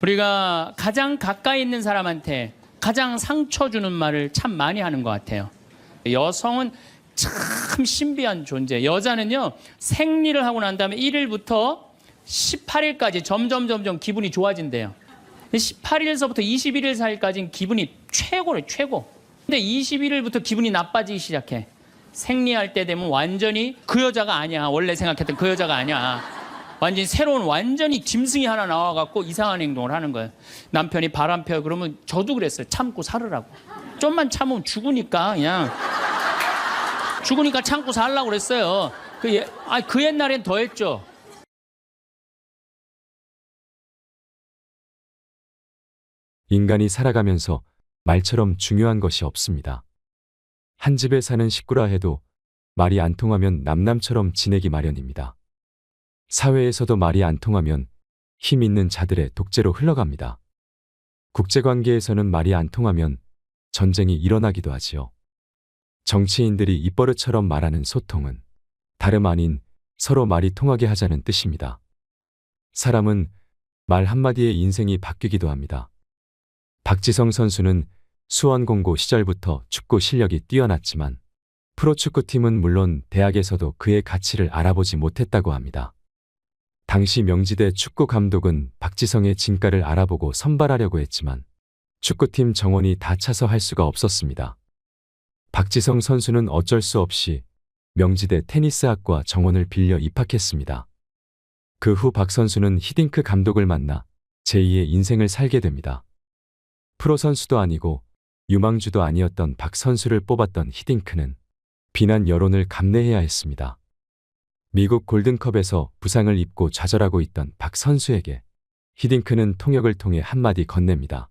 우리가 가장 가까이 있는 사람한테 가장 상처 주는 말을 참 많이 하는 것 같아요. 여성은 참 신비한 존재. 여자는요, 생리를 하고 난 다음에 1일부터 18일까지 점점 기분이 좋아진대요. 18일서부터 21일 사이까지는 기분이 최고래, 최고. 근데 21일부터 기분이 나빠지기 시작해. 생리할 때 되면 완전히 그 여자가 아니야. 원래 생각했던 그 여자가 아니야. 완전히 새로운 완전히 짐승이 하나 나와갖고 이상한 행동을 하는 거예요. 남편이 바람 펴요. 그러면 저도 그랬어요. 참고 살으라고. 좀만 참으면 죽으니까 그냥. 죽으니까 참고 살라고 그랬어요. 그 옛날엔 더 했죠. 인간이 살아가면서 말처럼 중요한 것이 없습니다. 한 집에 사는 식구라 해도 말이 안 통하면 남남처럼 지내기 마련입니다. 사회에서도 말이 안 통하면 힘 있는 자들의 독재로 흘러갑니다. 국제관계에서는 말이 안 통하면 전쟁이 일어나기도 하지요. 정치인들이 입버릇처럼 말하는 소통은 다름 아닌 서로 말이 통하게 하자는 뜻입니다. 사람은 말 한마디에 인생이 바뀌기도 합니다. 박지성 선수는 수원공고 시절부터 축구 실력이 뛰어났지만 프로축구팀은 물론 대학에서도 그의 가치를 알아보지 못했다고 합니다. 당시 명지대 축구 감독은 박지성의 진가를 알아보고 선발하려고 했지만 축구팀 정원이 다 차서 할 수가 없었습니다. 박지성 선수는 어쩔 수 없이 명지대 테니스학과 정원을 빌려 입학했습니다. 그 후 박 선수는 히딩크 감독을 만나 제2의 인생을 살게 됩니다. 프로 선수도 아니고 유망주도 아니었던 박 선수를 뽑았던 히딩크는 비난 여론을 감내해야 했습니다. 미국 골든컵에서 부상을 입고 좌절하고 있던 박 선수에게 히딩크는 통역을 통해 한마디 건넵니다.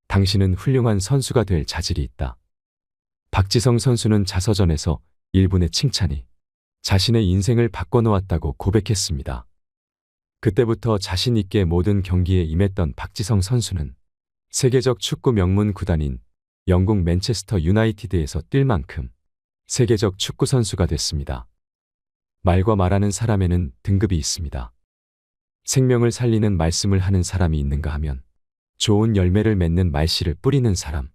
당신은 훌륭한 선수가 될 자질이 있다. 박지성 선수는 자서전에서 일분의 칭찬이 자신의 인생을 바꿔놓았다고 고백했습니다. 그때부터 자신 있게 모든 경기에 임했던 박지성 선수는 세계적 축구 명문 구단인 영국 맨체스터 유나이티드에서 뛸 만큼 세계적 축구 선수가 됐습니다. 말과 말하는 사람에는 등급이 있습니다. 생명을 살리는 말씀을 하는 사람이 있는가 하면 좋은 열매를 맺는 말씨를 뿌리는 사람,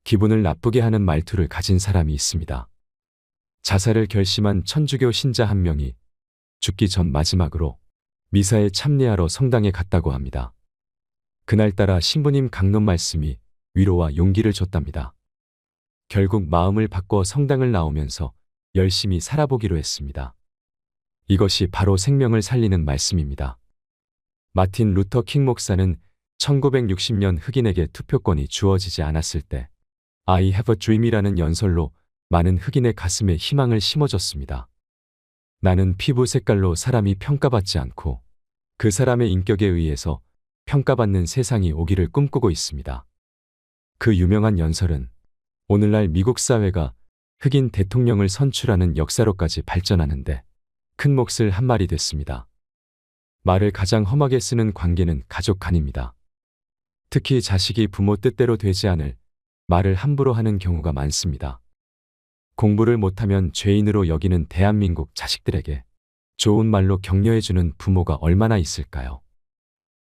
기분을 나쁘게 하는 말투를 가진 사람이 있습니다. 자살을 결심한 천주교 신자 한 명이 죽기 전 마지막으로 미사에 참례하러 성당에 갔다고 합니다. 그날따라 신부님 강론 말씀이 위로와 용기를 줬답니다. 결국 마음을 바꿔 성당을 나오면서 열심히 살아보기로 했습니다. 이것이 바로 생명을 살리는 말씀입니다. 마틴 루터 킹 목사는 1960년 흑인에게 투표권이 주어지지 않았을 때 I have a dream이라는 연설로 많은 흑인의 가슴에 희망을 심어줬습니다. 나는 피부 색깔로 사람이 평가받지 않고 그 사람의 인격에 의해서 평가받는 세상이 오기를 꿈꾸고 있습니다. 그 유명한 연설은 오늘날 미국 사회가 흑인 대통령을 선출하는 역사로까지 발전하는데 큰 몫을 한 말이 됐습니다. 말을 가장 험하게 쓰는 관계는 가족 간입니다. 특히 자식이 부모 뜻대로 되지 않을 말을 함부로 하는 경우가 많습니다. 공부를 못하면 죄인으로 여기는 대한민국 자식들에게 좋은 말로 격려해주는 부모가 얼마나 있을까요?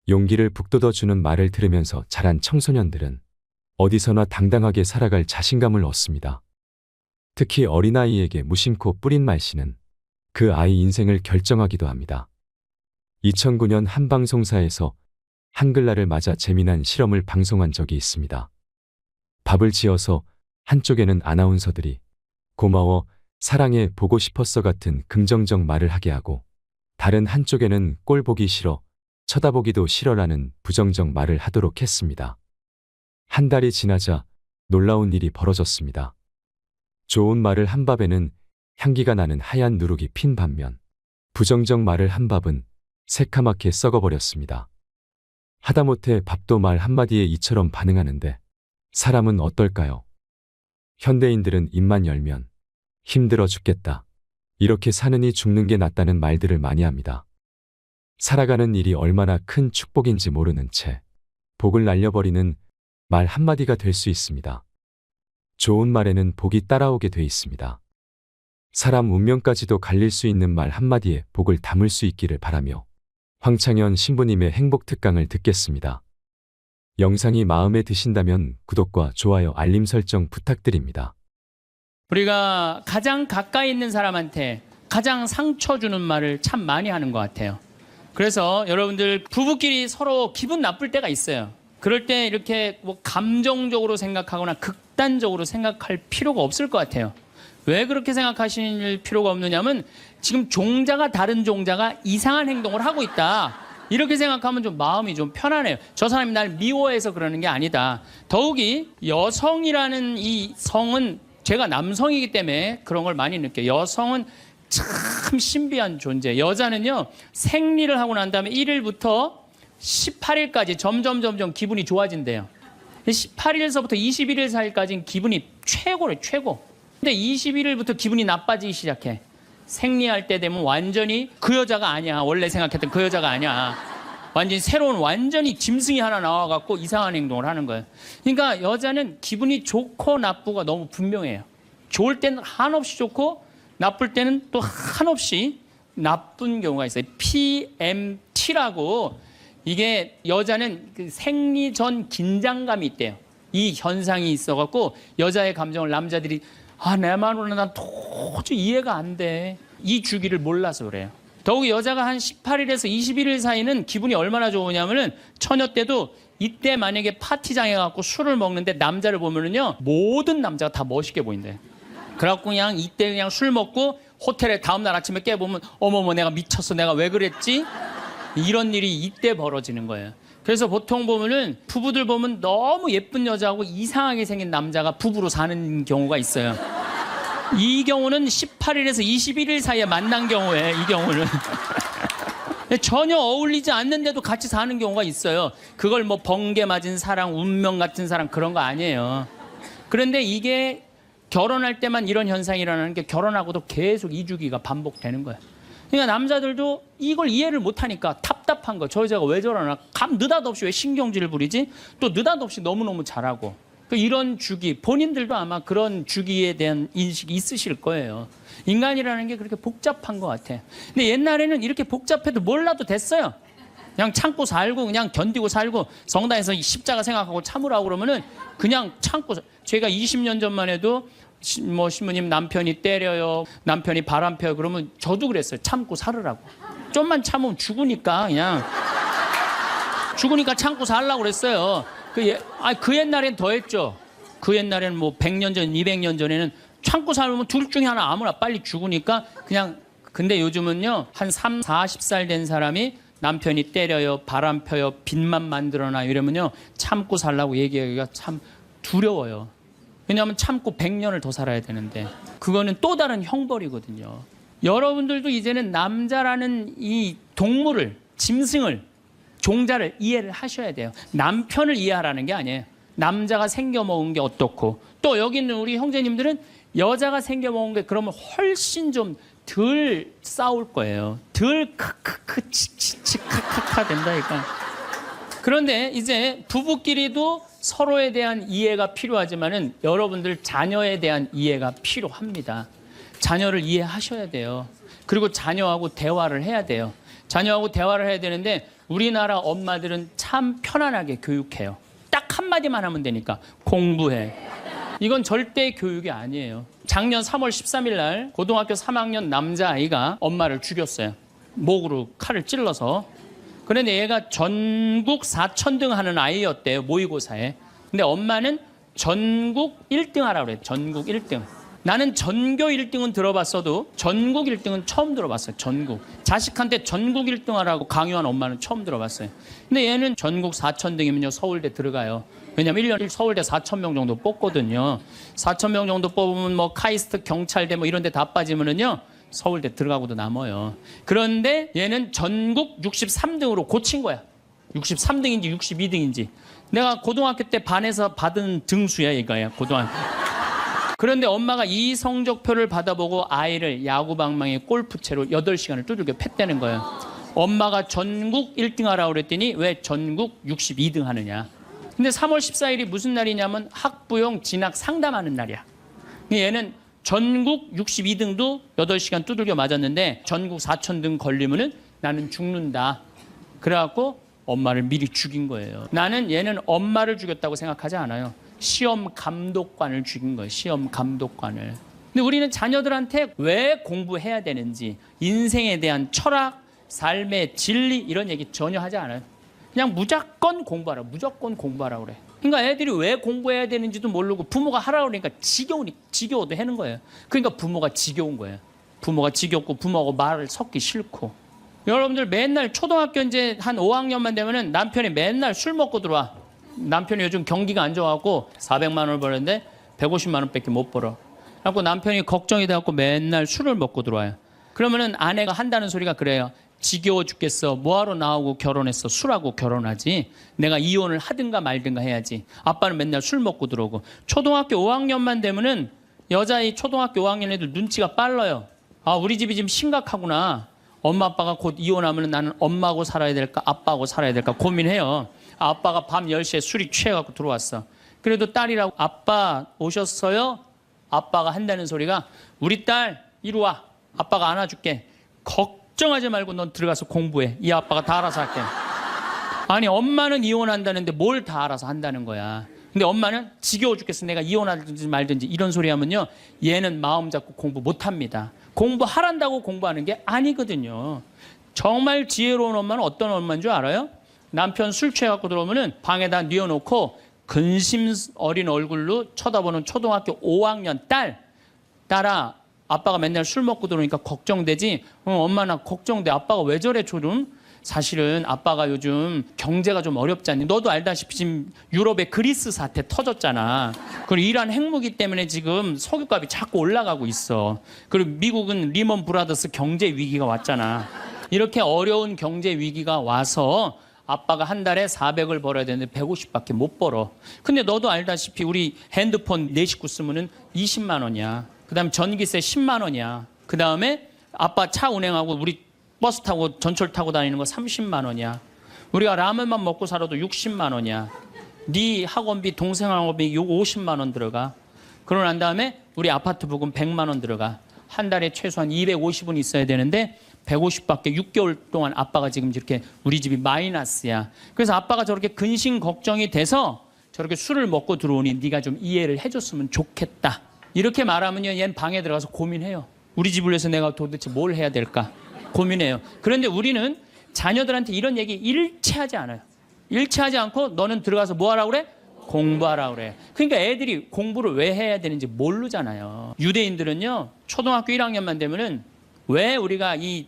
용기를 북돋워주는 말을 들으면서 자란 청소년들은 어디서나 당당하게 살아갈 자신감을 얻습니다. 특히 어린아이에게 무심코 뿌린 말씨는 그 아이 인생을 결정하기도 합니다. 2009년 한 방송사에서 한글날을 맞아 재미난 실험을 방송한 적이 있습니다. 밥을 지어서 한쪽에는 아나운서들이 고마워, 사랑해, 보고 싶었어 같은 긍정적 말을 하게 하고 다른 한쪽에는 꼴 보기 싫어, 쳐다보기도 싫어라는 부정적 말을 하도록 했습니다. 한 달이 지나자 놀라운 일이 벌어졌습니다. 좋은 말을 한 밥에는 향기가 나는 하얀 누룩이 핀 반면 부정적 말을 한 밥은 새카맣게 썩어버렸습니다. 하다못해 밥도 말 한마디에 이처럼 반응하는데 사람은 어떨까요? 현대인들은 입만 열면 힘들어 죽겠다, 이렇게 사느니 죽는 게 낫다는 말들을 많이 합니다. 살아가는 일이 얼마나 큰 축복인지 모르는 채 복을 날려버리는 말 한마디가 될 수 있습니다. 좋은 말에는 복이 따라오게 돼 있습니다. 사람 운명까지도 갈릴 수 있는 말 한마디에 복을 담을 수 있기를 바라며 황창현 신부님의 행복 특강을 듣겠습니다. 영상이 마음에 드신다면 구독과 좋아요, 알림 설정 부탁드립니다. 우리가 가장 가까이 있는 사람한테 가장 상처 주는 말을 참 많이 하는 것 같아요. 그래서 여러분들 부부끼리 서로 기분 나쁠 때가 있어요. 그럴 때 이렇게 뭐 감정적으로 생각하거나 극단적으로 생각할 필요가 없을 것 같아요. 왜 그렇게 생각하실 필요가 없느냐면 지금 종자가 다른 종자가 이상한 행동을 하고 있다. 이렇게 생각하면 좀 마음이 좀 편안해요. 저 사람이 날 미워해서 그러는 게 아니다. 더욱이 여성이라는 이 성은 제가 남성이기 때문에 그런 걸 많이 느껴요. 여성은 참 신비한 존재. 여자는요, 생리를 하고 난 다음에 1일부터 18일까지 점점 기분이 좋아진대요. 18일서부터 21일 사이까지는 기분이 최고래요, 최고. 근데 21일부터 기분이 나빠지기 시작해. 생리할 때 되면 완전히 그 여자가 아니야. 원래 생각했던 그 여자가 아니야. 완전히 새로운 완전히 짐승이 하나 나와갖고 이상한 행동을 하는 거예요. 그러니까 여자는 기분이 좋고 나쁘고 너무 분명해요. 좋을 때는 한없이 좋고 나쁠 때는 또 한없이 나쁜 경우가 있어요. PMT라고 이게 여자는 그 생리 전 긴장감이 있대요. 이 현상이 있어갖고 여자의 감정을 남자들이 내 마음으로는 난 도저히 이해가 안 돼. 이 주기를 몰라서 그래요. 더욱이 여자가 한 18일에서 21일 사이는 기분이 얼마나 좋으냐면은 처녀 때도 이때 만약에 파티장에 가고 술을 먹는데 남자를 보면은요 모든 남자가 다 멋있게 보인대요. 그래갖고 그냥 이때 그냥 술 먹고 호텔에 다음날 아침에 깨보면 어머머 내가 미쳤어 내가 왜 그랬지? 이런 일이 이때 벌어지는 거예요. 그래서 보통 보면은 부부들 보면 너무 예쁜 여자하고 이상하게 생긴 남자가 부부로 사는 경우가 있어요. 이 경우는 18일에서 21일 사이에 만난 경우에 이 경우는 전혀 어울리지 않는데도 같이 사는 경우가 있어요. 그걸 뭐 번개 맞은 사랑, 운명 같은 사랑 그런 거 아니에요. 그런데 이게 결혼할 때만 이런 현상이 일어나는 게 결혼하고도 계속 이 주기가 반복되는 거예요. 그러니까 남자들도 이걸 이해를 못하니까 답답한 거. 저 여자가 왜 저러나. 느닷없이 왜 신경질을 부리지? 또 느닷없이 너무너무 잘하고. 이런 주기, 본인들도 아마 그런 주기에 대한 인식이 있으실 거예요. 인간이라는 게 그렇게 복잡한 것 같아요. 근데 옛날에는 이렇게 복잡해도 몰라도 됐어요. 그냥 참고 살고 그냥 견디고 살고 성당에서 십자가 생각하고 참으라고 그러면은 그냥 참고. 제가 20년 전만 해도 뭐 신부님 남편이 때려요, 남편이 바람 펴요 그러면 저도 그랬어요. 참고 살으라고. 좀만 참으면 죽으니까 그냥 죽으니까 참고 살라고 그랬어요. 그 옛날엔 더 했죠. 그 옛날에는 뭐 100년 전, 200년 전에는 참고 살면 둘 중에 하나 아무나 빨리 죽으니까 그냥. 근데 요즘은요 한 3, 40살 된 사람이 남편이 때려요, 바람 펴요, 빚만 만들어놔 이러면요 참고 살라고 얘기하기가 참 두려워요. 왜냐하면 참고 100년을 더 살아야 되는데 그거는 또 다른 형벌이거든요. 여러분들도 이제는 남자라는 이 동물을, 짐승을, 종자를 이해를 하셔야 돼요. 남편을 이해하라는 게 아니에요. 남자가 생겨먹은 게 어떻고 또 여기 있는 우리 형제님들은 여자가 생겨먹은 게 그러면 훨씬 좀 덜 싸울 거예요. 덜 크크크 치치치카카카 된다니까. 그런데 이제 부부끼리도 서로에 대한 이해가 필요하지만은 여러분들 자녀에 대한 이해가 필요합니다. 자녀를 이해하셔야 돼요. 그리고 자녀하고 대화를 해야 돼요. 자녀하고 대화를 해야 되는데 우리나라 엄마들은 참 편안하게 교육해요. 딱 한마디만 하면 되니까 공부해. 이건 절대 교육이 아니에요. 작년 3월 13일 날 고등학교 3학년 남자아이가 엄마를 죽였어요. 목으로 칼을 찔러서. 그런데 얘가 전국 4천등 하는 아이였대요. 모의고사에. 근데 엄마는 전국 1등 하라고 그래요. 전국 1등. 나는 전교 1등은 들어봤어도 전국 1등은 처음 들어봤어요. 전국. 자식한테 전국 1등 하라고 강요한 엄마는 처음 들어봤어요. 근데 얘는 전국 4천등이면요 서울대 들어가요. 왜냐면 1년 서울대 4,000명 정도 뽑거든요. 4,000명 정도 뽑으면 뭐 카이스트, 경찰대 뭐 이런 데 다 빠지면은요 서울대 들어가고도 남아요. 그런데 얘는 전국 63등으로 고친 거야. 63등인지 62등인지. 내가 고등학교 때 반에서 받은 등수야 이거야. 고등학교. 그런데 엄마가 이 성적표를 받아보고 아이를 야구방망이 골프채로 8시간을 두들겨 팼다는 거예요. 엄마가 전국 1등 하라고 그랬더니 왜 전국 62등 하느냐. 근데 3월 14일이 무슨 날이냐면 학부용 진학 상담하는 날이야. 얘는 전국 62등도 8시간 두들겨 맞았는데 전국 4,000등 걸리면은 나는 죽는다. 그래갖고 엄마를 미리 죽인 거예요. 나는 얘는 엄마를 죽였다고 생각하지 않아요. 시험 감독관을 죽인 거예요. 시험 감독관을. 근데 우리는 자녀들한테 왜 공부해야 되는지, 인생에 대한 철학, 삶의 진리 이런 얘기 전혀 하지 않아요. 그냥 무조건 공부하라. 무조건 공부하라 그래. 그러니까 애들이 왜 공부해야 되는지도 모르고 부모가 하라고 그러니까 지겨워도 하는 거예요. 그러니까 부모가 지겨운 거예요. 부모가 지겹고 부모하고 말을 섞기 싫고. 여러분들 맨날 초등학교 이제 한 5학년만 되면은 남편이 맨날 술 먹고 들어와. 남편이 요즘 경기가 안 좋아갖고 400만 원을 버는데 150만 원밖에 못 벌어. 그래갖고 남편이 걱정이 돼갖고 맨날 술을 먹고 들어와요. 그러면은 아내가 한다는 소리가 그래요. 지겨워 죽겠어. 뭐하러 나하고 결혼했어. 술하고 결혼하지. 내가 이혼을 하든가 말든가 해야지. 아빠는 맨날 술 먹고 들어오고. 초등학교 5학년만 되면은 여자의 초등학교 5학년 애들 눈치가 빨라요. 아, 우리 집이 지금 심각하구나. 엄마 아빠가 곧 이혼하면 나는 엄마하고 살아야 될까 아빠하고 살아야 될까 고민해요. 아빠가 밤 10시에 술이 취해갖고 들어왔어. 그래도 딸이라고 아빠 오셨어요? 아빠가 한다는 소리가 우리 딸 이리 와. 아빠가 안아줄게. 걱정하지 말고 넌 들어가서 공부해. 이 아빠가 다 알아서 할게. 아니 엄마는 이혼한다는데 뭘 다 알아서 한다는 거야. 근데 엄마는 지겨워 죽겠어. 내가 이혼하든지 말든지 이런 소리 하면요. 얘는 마음 잡고 공부 못합니다. 공부하란다고 공부하는 게 아니거든요. 정말 지혜로운 엄마는 어떤 엄마인 줄 알아요? 남편 술 취해갖고 들어오면은 방에다 뉘어놓고 근심 어린 얼굴로 쳐다보는 초등학교 5학년 딸아 아빠가 맨날 술 먹고 들어오니까 걱정되지? 엄마 나 걱정돼. 아빠가 왜 저래 조름? 사실은 아빠가 요즘 경제가 좀 어렵잖니. 너도 알다시피 지금 유럽에 그리스 사태 터졌잖아. 그리고 이란 핵무기 때문에 지금 석유값이 자꾸 올라가고 있어. 그리고 미국은 리먼 브라더스 경제 위기가 왔잖아. 이렇게 어려운 경제 위기가 와서 아빠가 한 달에 400을 벌어야 되는데 150밖에 못 벌어. 근데 너도 알다시피 우리 핸드폰 네 식구 쓰면은 20만 원이야. 그다음에 전기세 10만 원이야. 그다음에 아빠 차 운행하고 우리 버스 타고 전철 타고 다니는 거 30만 원이야. 우리가 라면만 먹고 살아도 60만 원이야. 네 학원비, 동생 학원비 50만 원 들어가. 그러고 난 다음에 우리 아파트 부금 100만 원 들어가. 한 달에 최소한 250은 있어야 되는데 150밖에 6개월 동안 아빠가 지금 이렇게 우리 집이 마이너스야. 그래서 아빠가 저렇게 근심 걱정이 돼서 저렇게 술을 먹고 들어오니 네가 좀 이해를 해줬으면 좋겠다. 이렇게 말하면요. 얘는 방에 들어가서 고민해요. 우리 집을 위해서 내가 도대체 뭘 해야 될까? 고민해요. 그런데 우리는 자녀들한테 이런 얘기 일체하지 않아요. 일체하지 않고 너는 들어가서 뭐 하라고 그래? 공부하라고 그래. 그러니까 애들이 공부를 왜 해야 되는지 모르잖아요. 유대인들은요. 초등학교 1학년만 되면은 왜 우리가 이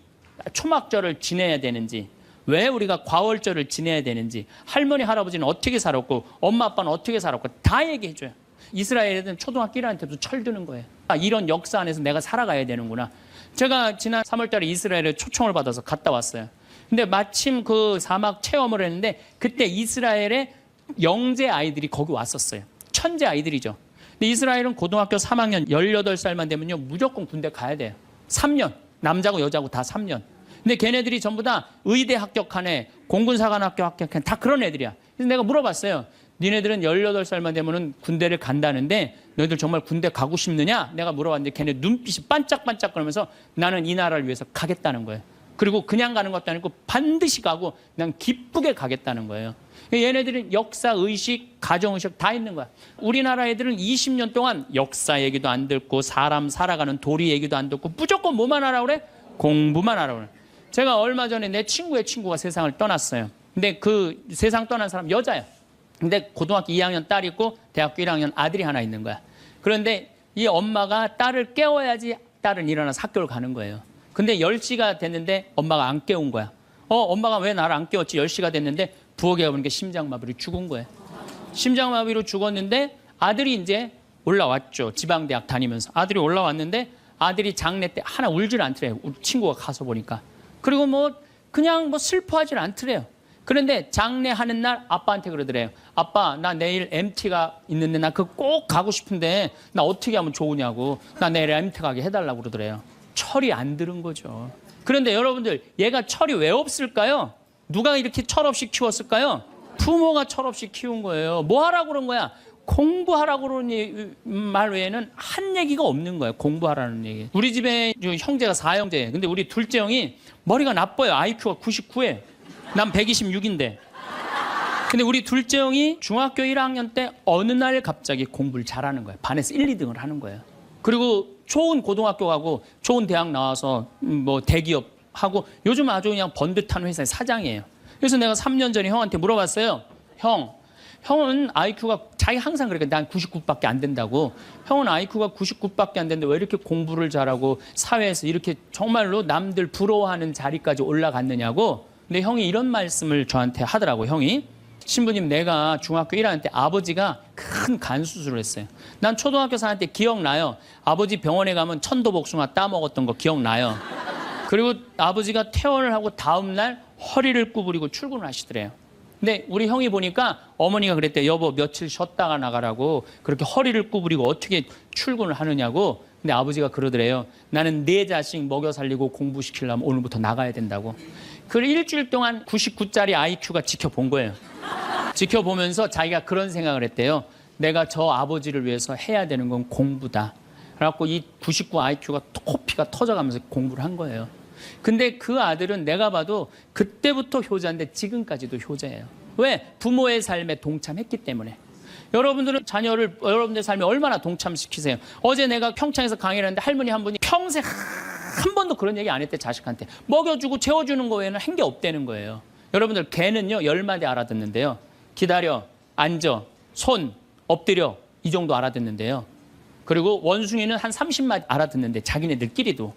초막절을 지내야 되는지, 왜 우리가 과월절을 지내야 되는지, 할머니 할아버지는 어떻게 살았고 엄마 아빠는 어떻게 살았고 다 얘기해줘요. 이스라엘 애들은 초등학교 1학년 때도 철드는 거예요. 아, 이런 역사 안에서 내가 살아가야 되는구나. 제가 지난 3월 달에 이스라엘에 초청을 받아서 갔다 왔어요. 근데 마침 그 사막 체험을 했는데 그때 이스라엘의 영재 아이들이 거기 왔었어요. 천재 아이들이죠. 근데 이스라엘은 고등학교 3학년 18살만 되면요. 무조건 군대 가야 돼요. 3년. 남자고 여자고 다 3년. 근데 걔네들이 전부 다 의대 합격한 애, 공군사관학교 합격한 애, 다 그런 애들이야. 그래서 내가 물어봤어요. 니네들은 18살만 되면은 군대를 간다는데 너희들 정말 군대 가고 싶느냐? 내가 물어봤는데 걔네 눈빛이 반짝반짝 거리면서 나는 이 나라를 위해서 가겠다는 거예요. 그리고 그냥 가는 것도 아니고 반드시 가고 그냥 기쁘게 가겠다는 거예요. 얘네들은 역사, 의식, 가정의식 다 있는 거야. 우리나라 애들은 20년 동안 역사 얘기도 안 듣고 사람 살아가는 도리 얘기도 안 듣고 무조건 뭐만 하라고 그래? 공부만 하라고 그래. 제가 얼마 전에 내 친구의 친구가 세상을 떠났어요. 근데 그 세상 떠난 사람 여자야. 근데 고등학교 2학년 딸이 있고 대학교 1학년 아들이 하나 있는 거야. 그런데 이 엄마가 딸을 깨워야지 딸은 일어나서 학교를 가는 거예요. 근데 10시가 됐는데 엄마가 안 깨운 거야. 엄마가 왜 나를 안 깨웠지? 10시가 됐는데 부엌에 가보니까 심장마비로 죽은 거예요. 심장마비로 죽었는데 아들이 이제 올라왔죠. 지방대학 다니면서. 아들이 올라왔는데 아들이 장례 때 하나 울질 않더래요. 우리 친구가 가서 보니까. 그리고 그냥 슬퍼하질 않더래요. 그런데 장례하는 날 아빠한테 그러더래요. 아빠, 나 내일 MT가 있는데 나 그거 꼭 가고 싶은데 나 어떻게 하면 좋으냐고. 나 내일 MT 가게 해달라고 그러더래요. 철이 안 들은 거죠. 그런데 여러분들, 얘가 철이 왜 없을까요? 누가 이렇게 철없이 키웠을까요? 부모가 철없이 키운 거예요. 뭐 하라고 그런 거야? 공부하라고 그러는 말 외에는 한 얘기가 없는 거예요. 공부하라는 얘기. 우리 집에 형제가 4형제. 근데 우리 둘째 형이 머리가 나빠요. IQ가 99에. 난 126인데. 근데 우리 둘째 형이 중학교 1학년 때 어느 날 갑자기 공부를 잘하는 거예요. 반에서 1, 2등을 하는 거예요. 그리고 좋은 고등학교 가고 좋은 대학 나와서 뭐 대기업 하고 요즘 아주 그냥 번듯한 회사의 사장이에요. 그래서 내가 3년 전에 형한테 물어봤어요. 형은 IQ가 자기 항상 그러니까 난 99밖에 안 된다고. 형은 IQ가 99밖에 안 되는데 왜 이렇게 공부를 잘하고 사회에서 이렇게 정말로 남들 부러워하는 자리까지 올라갔느냐고. 근데 형이 이런 말씀을 저한테 하더라고. 형이 신부님, 내가 중학교 1학년 때 아버지가 큰 간 수술을 했어요. 난 초등학교 4학년 때 기억나요. 아버지 병원에 가면 천도복숭아 따먹었던 거 기억나요. 그리고 아버지가 퇴원을 하고 다음 날 허리를 구부리고 출근을 하시더래요. 근데 우리 형이 보니까 어머니가 그랬대요. 여보, 며칠 쉬었다가 나가라고. 그렇게 허리를 구부리고 어떻게 출근을 하느냐고. 근데 아버지가 그러더래요. 나는 내 자식 먹여 살리고 공부시키려면 오늘부터 나가야 된다고. 그 일주일 동안 99짜리 IQ가 지켜본 거예요. 지켜보면서 자기가 그런 생각을 했대요. 내가 저 아버지를 위해서 해야 되는 건 공부다. 그래갖고 이 99 IQ가 코피가 터져가면서 공부를 한 거예요. 근데 그 아들은 내가 봐도 그때부터 효자인데 지금까지도 효자예요. 왜? 부모의 삶에 동참했기 때문에. 여러분들은 자녀를 여러분들의 삶에 얼마나 동참시키세요? 어제 내가 평창에서 강의를 했는데 할머니 한 분이 평생 한 번도 그런 얘기 안 했대. 자식한테 먹여주고 재워주는 거 외에는 한 게 없다는 거예요. 여러분들 개는요 10마디 알아듣는데요. 기다려, 앉아, 손, 엎드려 이 정도 알아듣는데요. 그리고 원숭이는 한 30마디 알아듣는데 자기네들끼리도.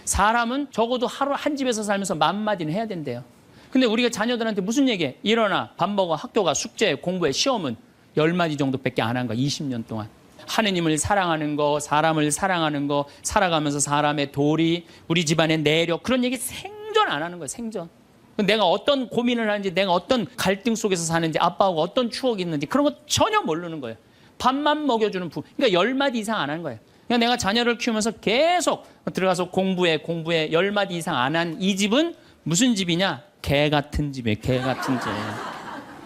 사람은 적어도 하루 한 집에서 살면서 10,000마디는 해야 된대요. 근데 우리가 자녀들한테 무슨 얘기해? 일어나, 밥 먹어, 학교 가, 숙제, 공부해, 시험은 10마디 정도밖에 안 한 거야. 20년 동안. 하느님을 사랑하는 거, 사람을 사랑하는 거, 살아가면서 사람의 도리, 우리 집안의 내력, 그런 얘기 생전 안 하는 거예요. 생전. 내가 어떤 고민을 하는지, 내가 어떤 갈등 속에서 사는지, 아빠하고 어떤 추억이 있는지 그런 거 전혀 모르는 거예요. 밥만 먹여주는 그러니까 10마디 이상 안 한 거예요. 그러니까 내가 자녀를 키우면서 계속 들어가서 공부해 10마디 이상 안 한 이 집은 무슨 집이냐? 개 같은 집이에요. 개 같은 집.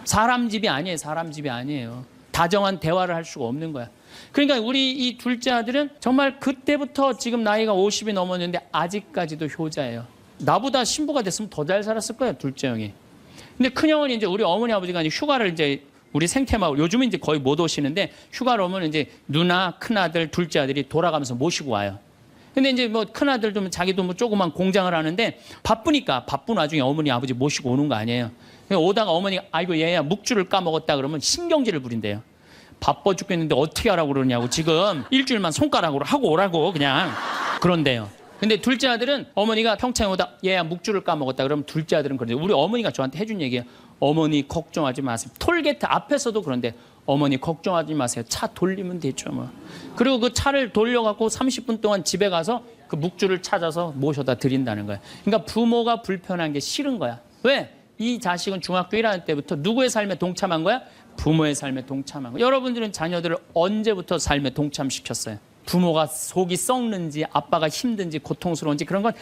사람 집이 아니에요. 사람 집이 아니에요. 다정한 대화를 할 수가 없는 거야. 그러니까 우리 이 둘째 아들은 정말 그때부터 지금 나이가 50이 넘었는데 아직까지도 효자예요. 나보다 신부가 됐으면 더 잘 살았을 거예요. 둘째 형이. 근데 큰 형은 이제 우리 어머니 아버지가 이제 휴가를 이제 우리 생태마을 요즘은 이제 거의 못 오시는데 휴가를 오면 이제 누나, 큰아들, 둘째 아들이 돌아가면서 모시고 와요. 근데 이제 뭐 큰아들도 자기도 뭐 조그만 공장을 하는데 바쁘니까 바쁜 와중에 어머니 아버지 모시고 오는 거 아니에요. 오다가 어머니가 아이고 얘야 묵주를 까먹었다 그러면 신경질을 부린대요. 바빠 죽겠는데 어떻게 하라고 그러냐고. 지금 일주일만 손가락으로 하고 오라고 그냥 그런데요. 근데 둘째 아들은 어머니가 평창에 오다 얘야 묵주를 까먹었다 그러면 둘째 아들은 그런데 우리 어머니가 저한테 해준 얘기예요. 어머니 걱정하지 마세요. 톨게이트 앞에서도 그런데 어머니 걱정하지 마세요. 차 돌리면 되죠 뭐. 그리고 그 차를 돌려갖고 30분 동안 집에 가서 그 묵주를 찾아서 모셔다 드린다는 거예요. 그러니까 부모가 불편한 게 싫은 거야. 왜? 이 자식은 중학교 1학년 때부터 누구의 삶에 동참한 거야? 부모의 삶에 동참한 거야. 여러분들은 자녀들을 언제부터 삶에 동참시켰어요? 부모가 속이 썩는지 아빠가 힘든지 고통스러운지 그런 건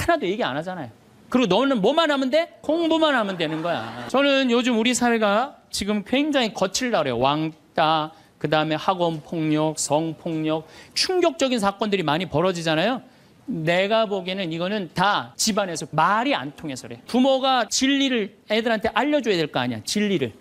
하나도 얘기 안 하잖아요. 그리고 너는 뭐만 하면 돼? 공부만 하면 되는 거야. 저는 요즘 우리 사회가 지금 굉장히 거칠다 그래요. 왕따, 그다음에 학원 폭력, 성폭력, 충격적인 사건들이 많이 벌어지잖아요. 내가 보기에는 이거는 다 집안에서 말이 안 통해서 그래. 부모가 진리를 애들한테 알려줘야 될 거 아니야. 진리를.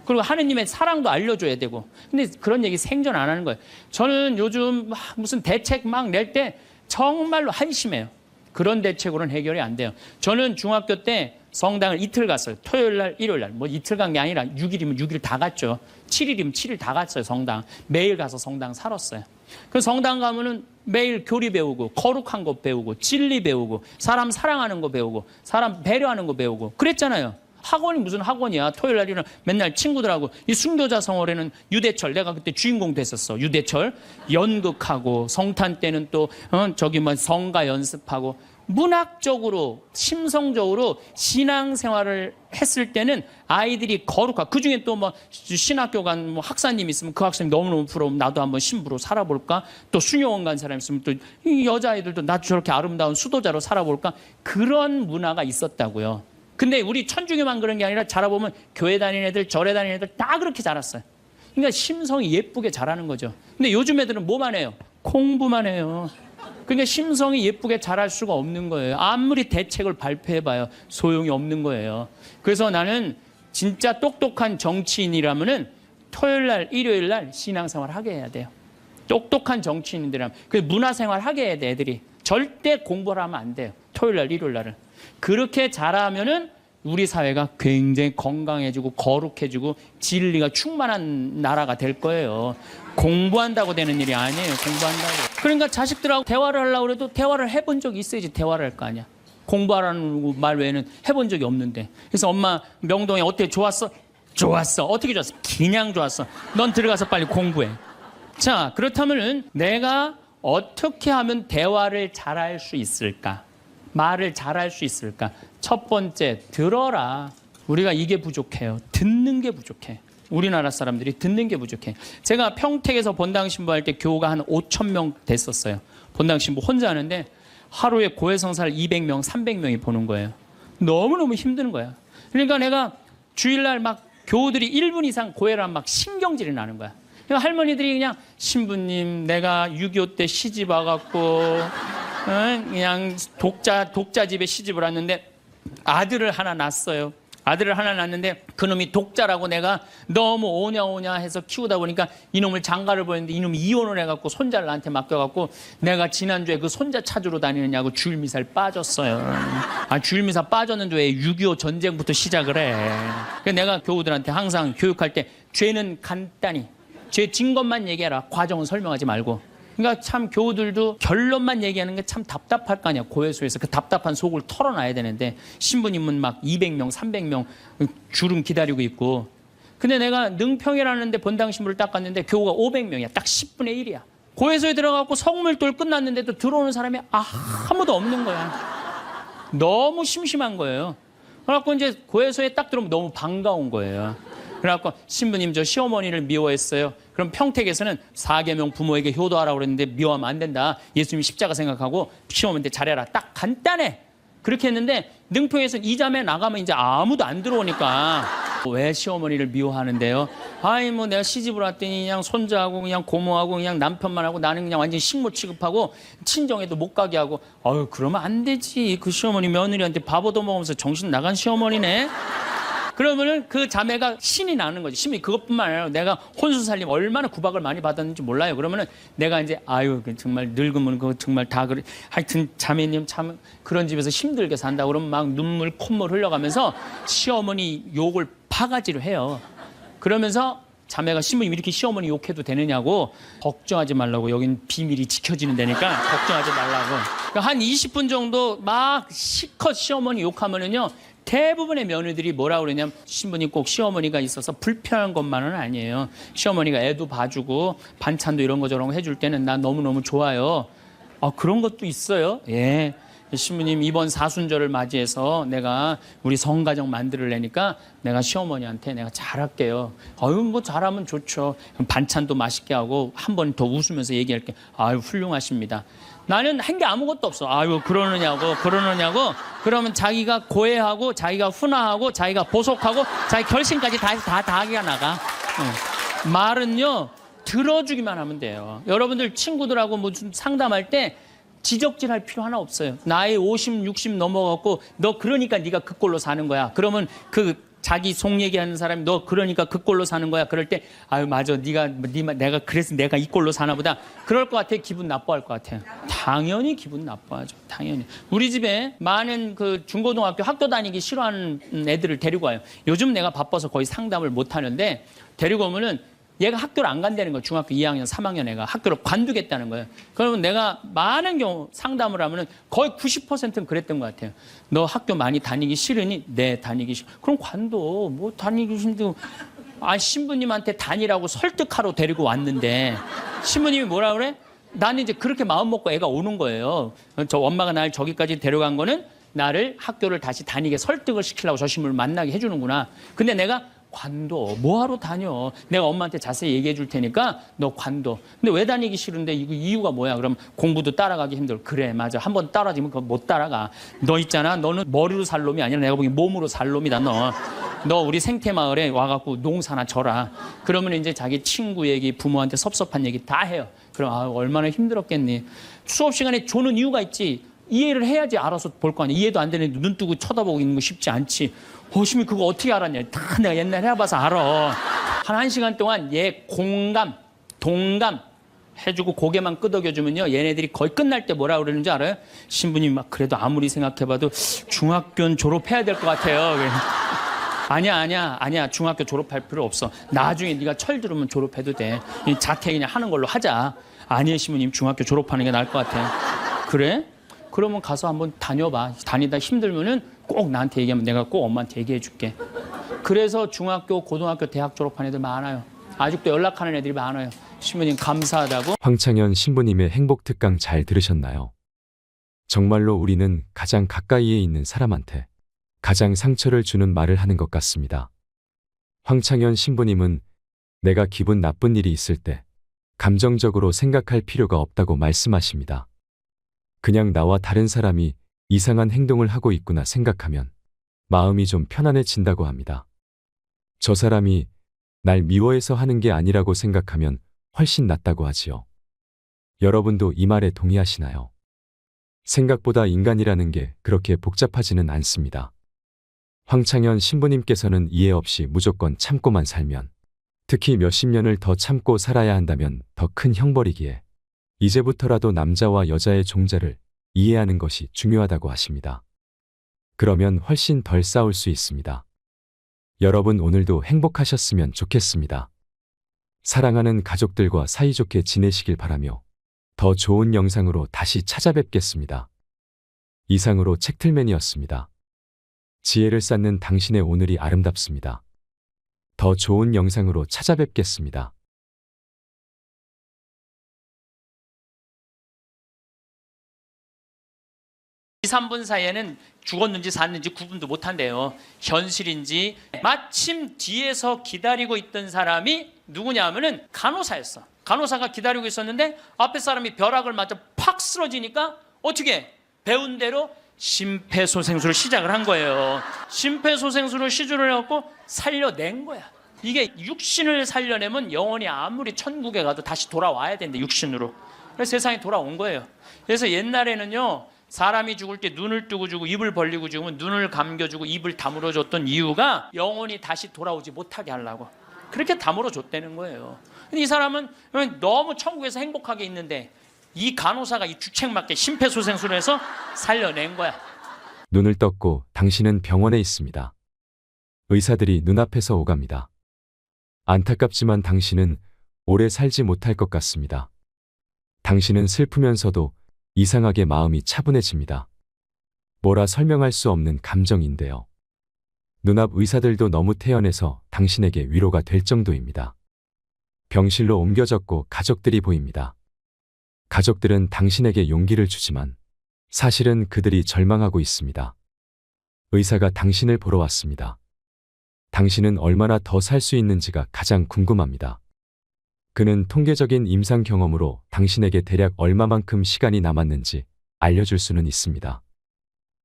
그리고 하느님의 사랑도 알려줘야 되고. 근데 그런 얘기 생전 안 하는 거예요. 저는 요즘 무슨 대책 막 낼 때 정말로 한심해요. 그런 대책으로는 해결이 안 돼요. 저는 중학교 때 성당을 이틀 갔어요. 토요일 날, 일요일 날. 뭐 이틀 간 게 아니라 6일이면 6일 다 갔죠. 7일이면 7일 다 갔어요, 성당. 매일 가서 성당 살았어요. 그 성당 가면은 매일 교리 배우고, 거룩한 거 배우고, 진리 배우고, 사람 사랑하는 거 배우고, 사람 배려하는 거 배우고. 그랬잖아요. 학원이 무슨 학원이야. 토요일 날에는 맨날 친구들하고 이 순교자 성월에는 유대철 내가 그때 주인공 됐었어. 유대철 연극하고 성탄 때는 또 저기 뭐 성가 연습하고 문학적으로 심성적으로 신앙생활을 했을 때는 아이들이 거룩하고 그중에 또 뭐 신학교 간 뭐 학사님 있으면 그 학생이 너무너무 부러우면 나도 한번 신부로 살아볼까. 또 수녀원 간 사람 있으면 또 이 여자아이들도 나도 저렇게 아름다운 수도자로 살아볼까. 그런 문화가 있었다고요. 근데 우리 천주교만 그런 게 아니라 자라보면 교회 다니는 애들, 절에 다니는 애들 다 그렇게 자랐어요. 그러니까 심성이 예쁘게 자라는 거죠. 근데 요즘 애들은 뭐만 해요? 공부만 해요. 그러니까 심성이 예쁘게 자랄 수가 없는 거예요. 아무리 대책을 발표해봐요. 소용이 없는 거예요. 그래서 나는 진짜 똑똑한 정치인이라면은 토요일 날, 일요일 날 신앙생활 하게 해야 돼요. 똑똑한 정치인들이라면. 그 문화생활 하게 해야 돼, 애들이. 절대 공부를 하면 안 돼요. 토요일 날, 일요일 날은. 그렇게 잘하면은 우리 사회가 굉장히 건강해지고 거룩해지고 진리가 충만한 나라가 될 거예요. 공부한다고 되는 일이 아니에요. 공부한다고. 그러니까 자식들하고 대화를 하려고 해도 대화를 해본 적이 있어야지 대화를 할 거 아니야. 공부하라는 말 외에는 해본 적이 없는데. 그래서 엄마 명동에 어때? 좋았어? 좋았어. 어떻게 좋았어? 그냥 좋았어. 넌 들어가서 빨리 공부해. 자, 그렇다면 내가 어떻게 하면 대화를 잘할 수 있을까? 말을 잘할 수 있을까? 첫 번째, 들어라. 우리가 이게 부족해요. 듣는 게 부족해. 우리나라 사람들이 듣는 게 부족해. 제가 평택에서 본당 신부할 때 교우가 한 5,000명 됐었어요. 본당 신부 혼자 하는데 하루에 고해성사를 200명, 300명이 보는 거예요. 너무너무 힘든 거야. 그러니까 내가 주일날 막 교우들이 1분 이상 고해를 하면 막 신경질이 나는 거야. 그러니까 할머니들이 그냥 신부님 내가 6.25 때 시집 와갖고 그냥 독자 집에 시집을 왔는데 아들을 하나 낳았어요. 아들을 하나 낳았는데 그놈이 독자라고 내가 너무 오냐 해서 키우다 보니까 이놈을 장가를 보냈는데 이놈이 이혼을 해갖고 손자를 나한테 맡겨갖고 내가 지난주에 그 손자 찾으러 다니느냐고 주일미사를 빠졌어요. 아, 주일미사 빠졌는데 왜 6.25 전쟁부터 시작을 해. 그래서 내가 교우들한테 항상 교육할 때 죄는 간단히 죄 진 것만 얘기해라. 과정은 설명하지 말고. 그러니까 참 교우들도 결론만 얘기하는 게 참 답답할 거 아니야. 고해소에서 그 답답한 속을 털어놔야 되는데 신부님은 막 200명, 300명 줄은 기다리고 있고. 근데 내가 능평이라는 데 본당 신부를 딱 갔는데 교우가 500명이야. 딱 10분의 1이야. 고해소에 들어가고 성물돌 끝났는데도 들어오는 사람이 아무도 없는 거야. 너무 심심한 거예요. 그래갖고 이제 고해소에 딱 들어오면 너무 반가운 거예요. 그래갖고 신부님 저 시어머니를 미워했어요. 그럼 평택에서는 4계명 부모에게 효도하라고 그랬는데 미워하면 안 된다. 예수님이 십자가 생각하고 시어머니한테 잘해라. 딱 간단해. 그렇게 했는데 능평에서는 이 자매 나가면 이제 아무도 안 들어오니까 왜 시어머니를 미워하는데요? 아이 뭐 내가 시집을 왔더니 그냥 손자하고 그냥 고모하고 그냥 남편만 하고 나는 그냥 완전 식모 취급하고 친정에도 못 가게 하고 아유 그러면 안 되지. 그 시어머니 며느리한테 밥 얻어먹으면서 정신 나간 시어머니네. 그러면은 그 자매가 신이 나는 거지. 신이 그것뿐만 아니라 내가 혼수 살림 얼마나 구박을 많이 받았는지 몰라요. 그러면은 내가 이제 아유 정말 늙으면 그거 정말 다 그래. 하여튼 자매님 참 그런 집에서 힘들게 산다. 그러면 막 눈물 콧물 흘려가면서 시어머니 욕을 바가지로 해요. 그러면서 자매가 신부님 이렇게 시어머니 욕해도 되느냐고 걱정하지 말라고. 여긴 비밀이 지켜지는 데니까 걱정하지 말라고. 그러니까 한 20분 정도 막 실컷 시어머니 욕하면은요. 대부분의 며느리들이 뭐라고 그러냐면 신부님 꼭 시어머니가 있어서 불편한 것만은 아니에요. 시어머니가 애도 봐주고 반찬도 이런 거 저런 거 해줄 때는 나 너무너무 좋아요. 아 그런 것도 있어요. 예. 신부님 이번 사순절을 맞이해서 내가 우리 성가정 만들려니까 내가 시어머니한테 내가 잘할게요. 아유 뭐 잘하면 좋죠. 반찬도 맛있게 하고 한 번 더 웃으면서 얘기할게. 아유 훌륭하십니다. 나는 한 게 아무것도 없어. 아유 그러느냐고. 그러면 자기가 고해하고 자기가 훈화하고 자기가 보속하고 자기 결심까지 다 하기가 나가. 말은요 들어주기만 하면 돼요. 여러분들 친구들하고 무슨 상담할 때 지적질할 필요 하나 없어요. 나이 50, 60 넘어갔고 너 그러니까 네가 그 꼴로 사는 거야. 그러면 그 자기 속 얘기하는 사람이 너 그러니까 그 꼴로 사는 거야. 그럴 때 아유 맞아 내가 그래서 내가 이 꼴로 사나 보다. 그럴 것 같아. 기분 나빠할 것 같아요. 당연히 기분 나빠하죠. 당연히. 우리 집에 많은 그 중고등학교 학교 다니기 싫어하는 애들을 데리고 와요. 요즘 내가 바빠서 거의 상담을 못 하는데 데리고 오면은 얘가 학교를 안 간다는 거예요. 중학교 2학년, 3학년 애가 학교를 관두겠다는 거예요. 그러면 내가 많은 경우 상담을 하면은 거의 90%는 그랬던 것 같아요. 너 학교 많이 다니기 싫으니? 네, 다니기 싫어. 그럼 관둬. 뭐 다니기 힘들고. 아, 신부님한테 다니라고 설득하러 데리고 왔는데 신부님이 뭐라 그래? 나는 이제 그렇게 마음 먹고 애가 오는 거예요. 저 엄마가 날 저기까지 데려간 거는 나를 학교를 다시 다니게 설득을 시키려고 저 신부를 만나게 해주는구나. 근데 내가 관도 뭐하러 다녀? 내가 엄마한테 자세히 얘기해 줄 테니까 너 관도. 근데 왜 다니기 싫은데 이거 이유가 뭐야? 그럼 공부도 따라가기 힘들어. 그래 맞아. 한번 따라지면 그거 못 따라가. 너 있잖아. 너는 머리로 살 놈이 아니라 내가 보기엔 몸으로 살 놈이다 너. 너 우리 생태마을에 와갖고 농사나 져라. 그러면 이제 자기 친구 얘기, 부모한테 섭섭한 얘기 다 해요. 그럼 아, 얼마나 힘들었겠니. 수업 시간에 조는 이유가 있지. 이해를 해야지 알아서 볼 거 아니야. 이해도 안 되는데 눈 뜨고 쳐다보고 있는 거 쉽지 않지. 호심이 그거 어떻게 알았냐. 다 내가 옛날에 해봐서 알아. 한 1시간 동안 얘 공감, 동감 해주고 고개만 끄덕여주면요. 얘네들이 거의 끝날 때 뭐라 그러는지 알아요? 신부님 막 그래도 아무리 생각해봐도 중학교는 졸업해야 될 것 같아요. 아니야. 중학교 졸업할 필요 없어. 나중에 네가 철 들으면 졸업해도 돼. 자퇴 그냥 하는 걸로 하자. 아니에요, 신부님. 중학교 졸업하는 게 나을 것 같아. 그래? 그러면 가서 한번 다녀봐. 다니다 힘들면은 꼭 나한테 얘기하면 내가 꼭 엄마한테 얘기해 줄게. 그래서 중학교, 고등학교, 대학 졸업한 애들 많아요. 아직도 연락하는 애들이 많아요. 신부님 감사하다고. 황창현 신부님의 행복 특강 잘 들으셨나요? 정말로 우리는 가장 가까이에 있는 사람한테 가장 상처를 주는 말을 하는 것 같습니다. 황창현 신부님은 내가 기분 나쁜 일이 있을 때 감정적으로 생각할 필요가 없다고 말씀하십니다. 그냥 나와 다른 사람이 이상한 행동을 하고 있구나 생각하면 마음이 좀 편안해진다고 합니다. 저 사람이 날 미워해서 하는 게 아니라고 생각하면 훨씬 낫다고 하지요. 여러분도 이 말에 동의하시나요? 생각보다 인간이라는 게 그렇게 복잡하지는 않습니다. 황창현 신부님께서는 이해 없이 무조건 참고만 살면, 특히 몇십 년을 더 참고 살아야 한다면 더 큰 형벌이기에 이제부터라도 남자와 여자의 종자를 이해하는 것이 중요하다고 하십니다. 그러면 훨씬 덜 싸울 수 있습니다. 여러분 오늘도 행복하셨으면 좋겠습니다. 사랑하는 가족들과 사이좋게 지내시길 바라며 더 좋은 영상으로 다시 찾아뵙겠습니다. 이상으로 책틀맨이었습니다. 지혜를 쌓는 당신의 오늘이 아름답습니다. 더 좋은 영상으로 찾아뵙겠습니다. 2, 3분 사이에는 죽었는지 샀는지 구분도 못한대요. 현실인지. 마침 뒤에서 기다리고 있던 사람이 누구냐 하면은 간호사였어. 간호사가 기다리고 있었는데 앞에 사람이 벼락을 맞아 팍 쓰러지니까 어떻게 배운 대로 심폐소생술을 시작을 한 거예요. 심폐소생술을 시주를 해갖고 살려낸 거야. 이게 육신을 살려내면 영혼이 아무리 천국에 가도 다시 돌아와야 되는데 육신으로. 그래서 세상에 돌아온 거예요. 그래서 옛날에는요. 사람이 죽을 때 눈을 뜨고 주고 입을 벌리고 죽으면 눈을 감겨주고 입을 다물어 줬던 이유가 영혼이 다시 돌아오지 못하게 하려고. 그렇게 다물어 줬다는 거예요. 근데 이 사람은 너무 천국에서 행복하게 있는데 이 간호사가 이 주책맞게 심폐소생술을 해서 살려낸 거야. 눈을 떴고 당신은 병원에 있습니다. 의사들이 눈앞에서 오갑니다. 안타깝지만 당신은 오래 살지 못할 것 같습니다. 당신은 슬프면서도 이상하게 마음이 차분해집니다. 뭐라 설명할 수 없는 감정인데요. 눈앞 의사들도 너무 태연해서 당신에게 위로가 될 정도입니다. 병실로 옮겨졌고 가족들이 보입니다. 가족들은 당신에게 용기를 주지만 사실은 그들이 절망하고 있습니다. 의사가 당신을 보러 왔습니다. 당신은 얼마나 더 살 수 있는지가 가장 궁금합니다. 그는 통계적인 임상 경험으로 당신에게 대략 얼마만큼 시간이 남았는지 알려줄 수는 있습니다.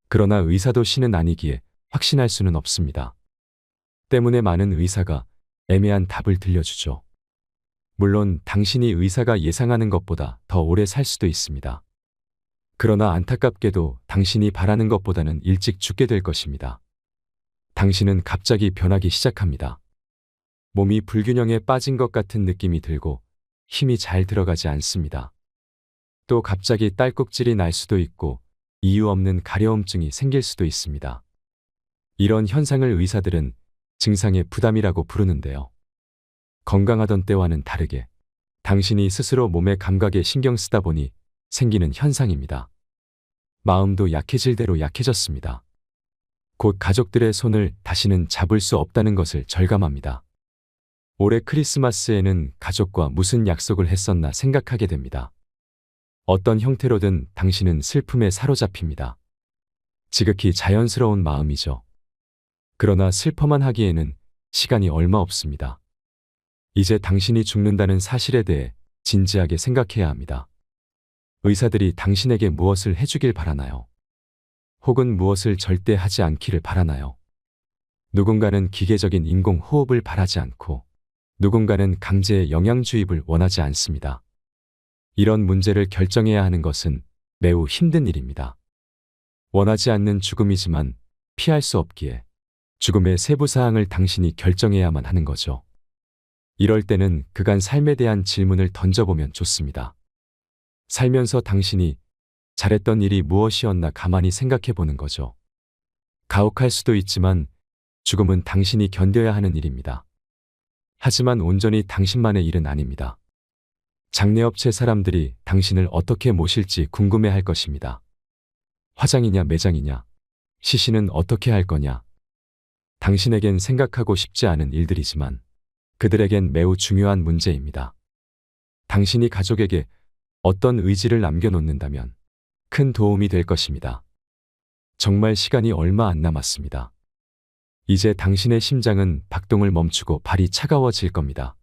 그러나 의사도 신은 아니기에 확신할 수는 없습니다. 때문에 많은 의사가 애매한 답을 들려주죠. 물론 당신이 의사가 예상하는 것보다 더 오래 살 수도 있습니다. 그러나 안타깝게도 당신이 바라는 것보다는 일찍 죽게 될 것입니다. 당신은 갑자기 변하기 시작합니다. 몸이 불균형에 빠진 것 같은 느낌이 들고 힘이 잘 들어가지 않습니다. 또 갑자기 딸꾹질이 날 수도 있고 이유 없는 가려움증이 생길 수도 있습니다. 이런 현상을 의사들은 증상의 부담이라고 부르는데요. 건강하던 때와는 다르게 당신이 스스로 몸의 감각에 신경 쓰다 보니 생기는 현상입니다. 마음도 약해질 대로 약해졌습니다. 곧 가족들의 손을 다시는 잡을 수 없다는 것을 절감합니다. 올해 크리스마스에는 가족과 무슨 약속을 했었나 생각하게 됩니다. 어떤 형태로든 당신은 슬픔에 사로잡힙니다. 지극히 자연스러운 마음이죠. 그러나 슬퍼만 하기에는 시간이 얼마 없습니다. 이제 당신이 죽는다는 사실에 대해 진지하게 생각해야 합니다. 의사들이 당신에게 무엇을 해주길 바라나요? 혹은 무엇을 절대 하지 않기를 바라나요? 누군가는 기계적인 인공 호흡을 바라지 않고 누군가는 강제의 영양 주입을 원하지 않습니다. 이런 문제를 결정해야 하는 것은 매우 힘든 일입니다. 원하지 않는 죽음이지만 피할 수 없기에 죽음의 세부 사항을 당신이 결정해야만 하는 거죠. 이럴 때는 그간 삶에 대한 질문을 던져보면 좋습니다. 살면서 당신이 잘했던 일이 무엇이었나 가만히 생각해 보는 거죠. 가혹할 수도 있지만 죽음은 당신이 견뎌야 하는 일입니다. 하지만 온전히 당신만의 일은 아닙니다. 장례업체 사람들이 당신을 어떻게 모실지 궁금해 할 것입니다. 화장이냐 매장이냐, 시신은 어떻게 할 거냐. 당신에겐 생각하고 싶지 않은 일들이지만 그들에겐 매우 중요한 문제입니다. 당신이 가족에게 어떤 의지를 남겨놓는다면 큰 도움이 될 것입니다. 정말 시간이 얼마 안 남았습니다. 이제 당신의 심장은 박동을 멈추고 발이 차가워질 겁니다.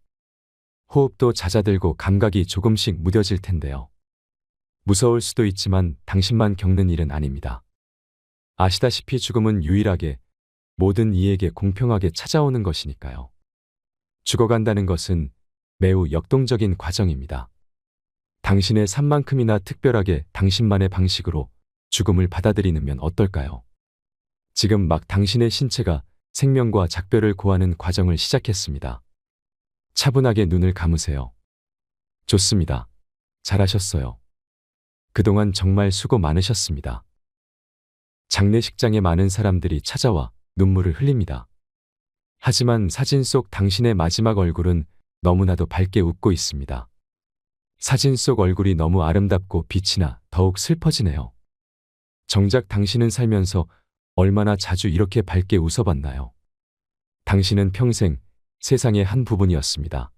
호흡도 잦아들고 감각이 조금씩 무뎌질 텐데요. 무서울 수도 있지만 당신만 겪는 일은 아닙니다. 아시다시피 죽음은 유일하게 모든 이에게 공평하게 찾아오는 것이니까요. 죽어간다는 것은 매우 역동적인 과정입니다. 당신의 삶만큼이나 특별하게 당신만의 방식으로 죽음을 받아들이면 어떨까요? 지금 막 당신의 신체가 생명과 작별을 고하는 과정을 시작했습니다. 차분하게 눈을 감으세요. 좋습니다. 잘하셨어요. 그동안 정말 수고 많으셨습니다. 장례식장에 많은 사람들이 찾아와 눈물을 흘립니다. 하지만 사진 속 당신의 마지막 얼굴은 너무나도 밝게 웃고 있습니다. 사진 속 얼굴이 너무 아름답고 빛이 나 더욱 슬퍼지네요. 정작 당신은 살면서 얼마나 자주 이렇게 밝게 웃어봤나요? 당신은 평생 세상의 한 부분이었습니다.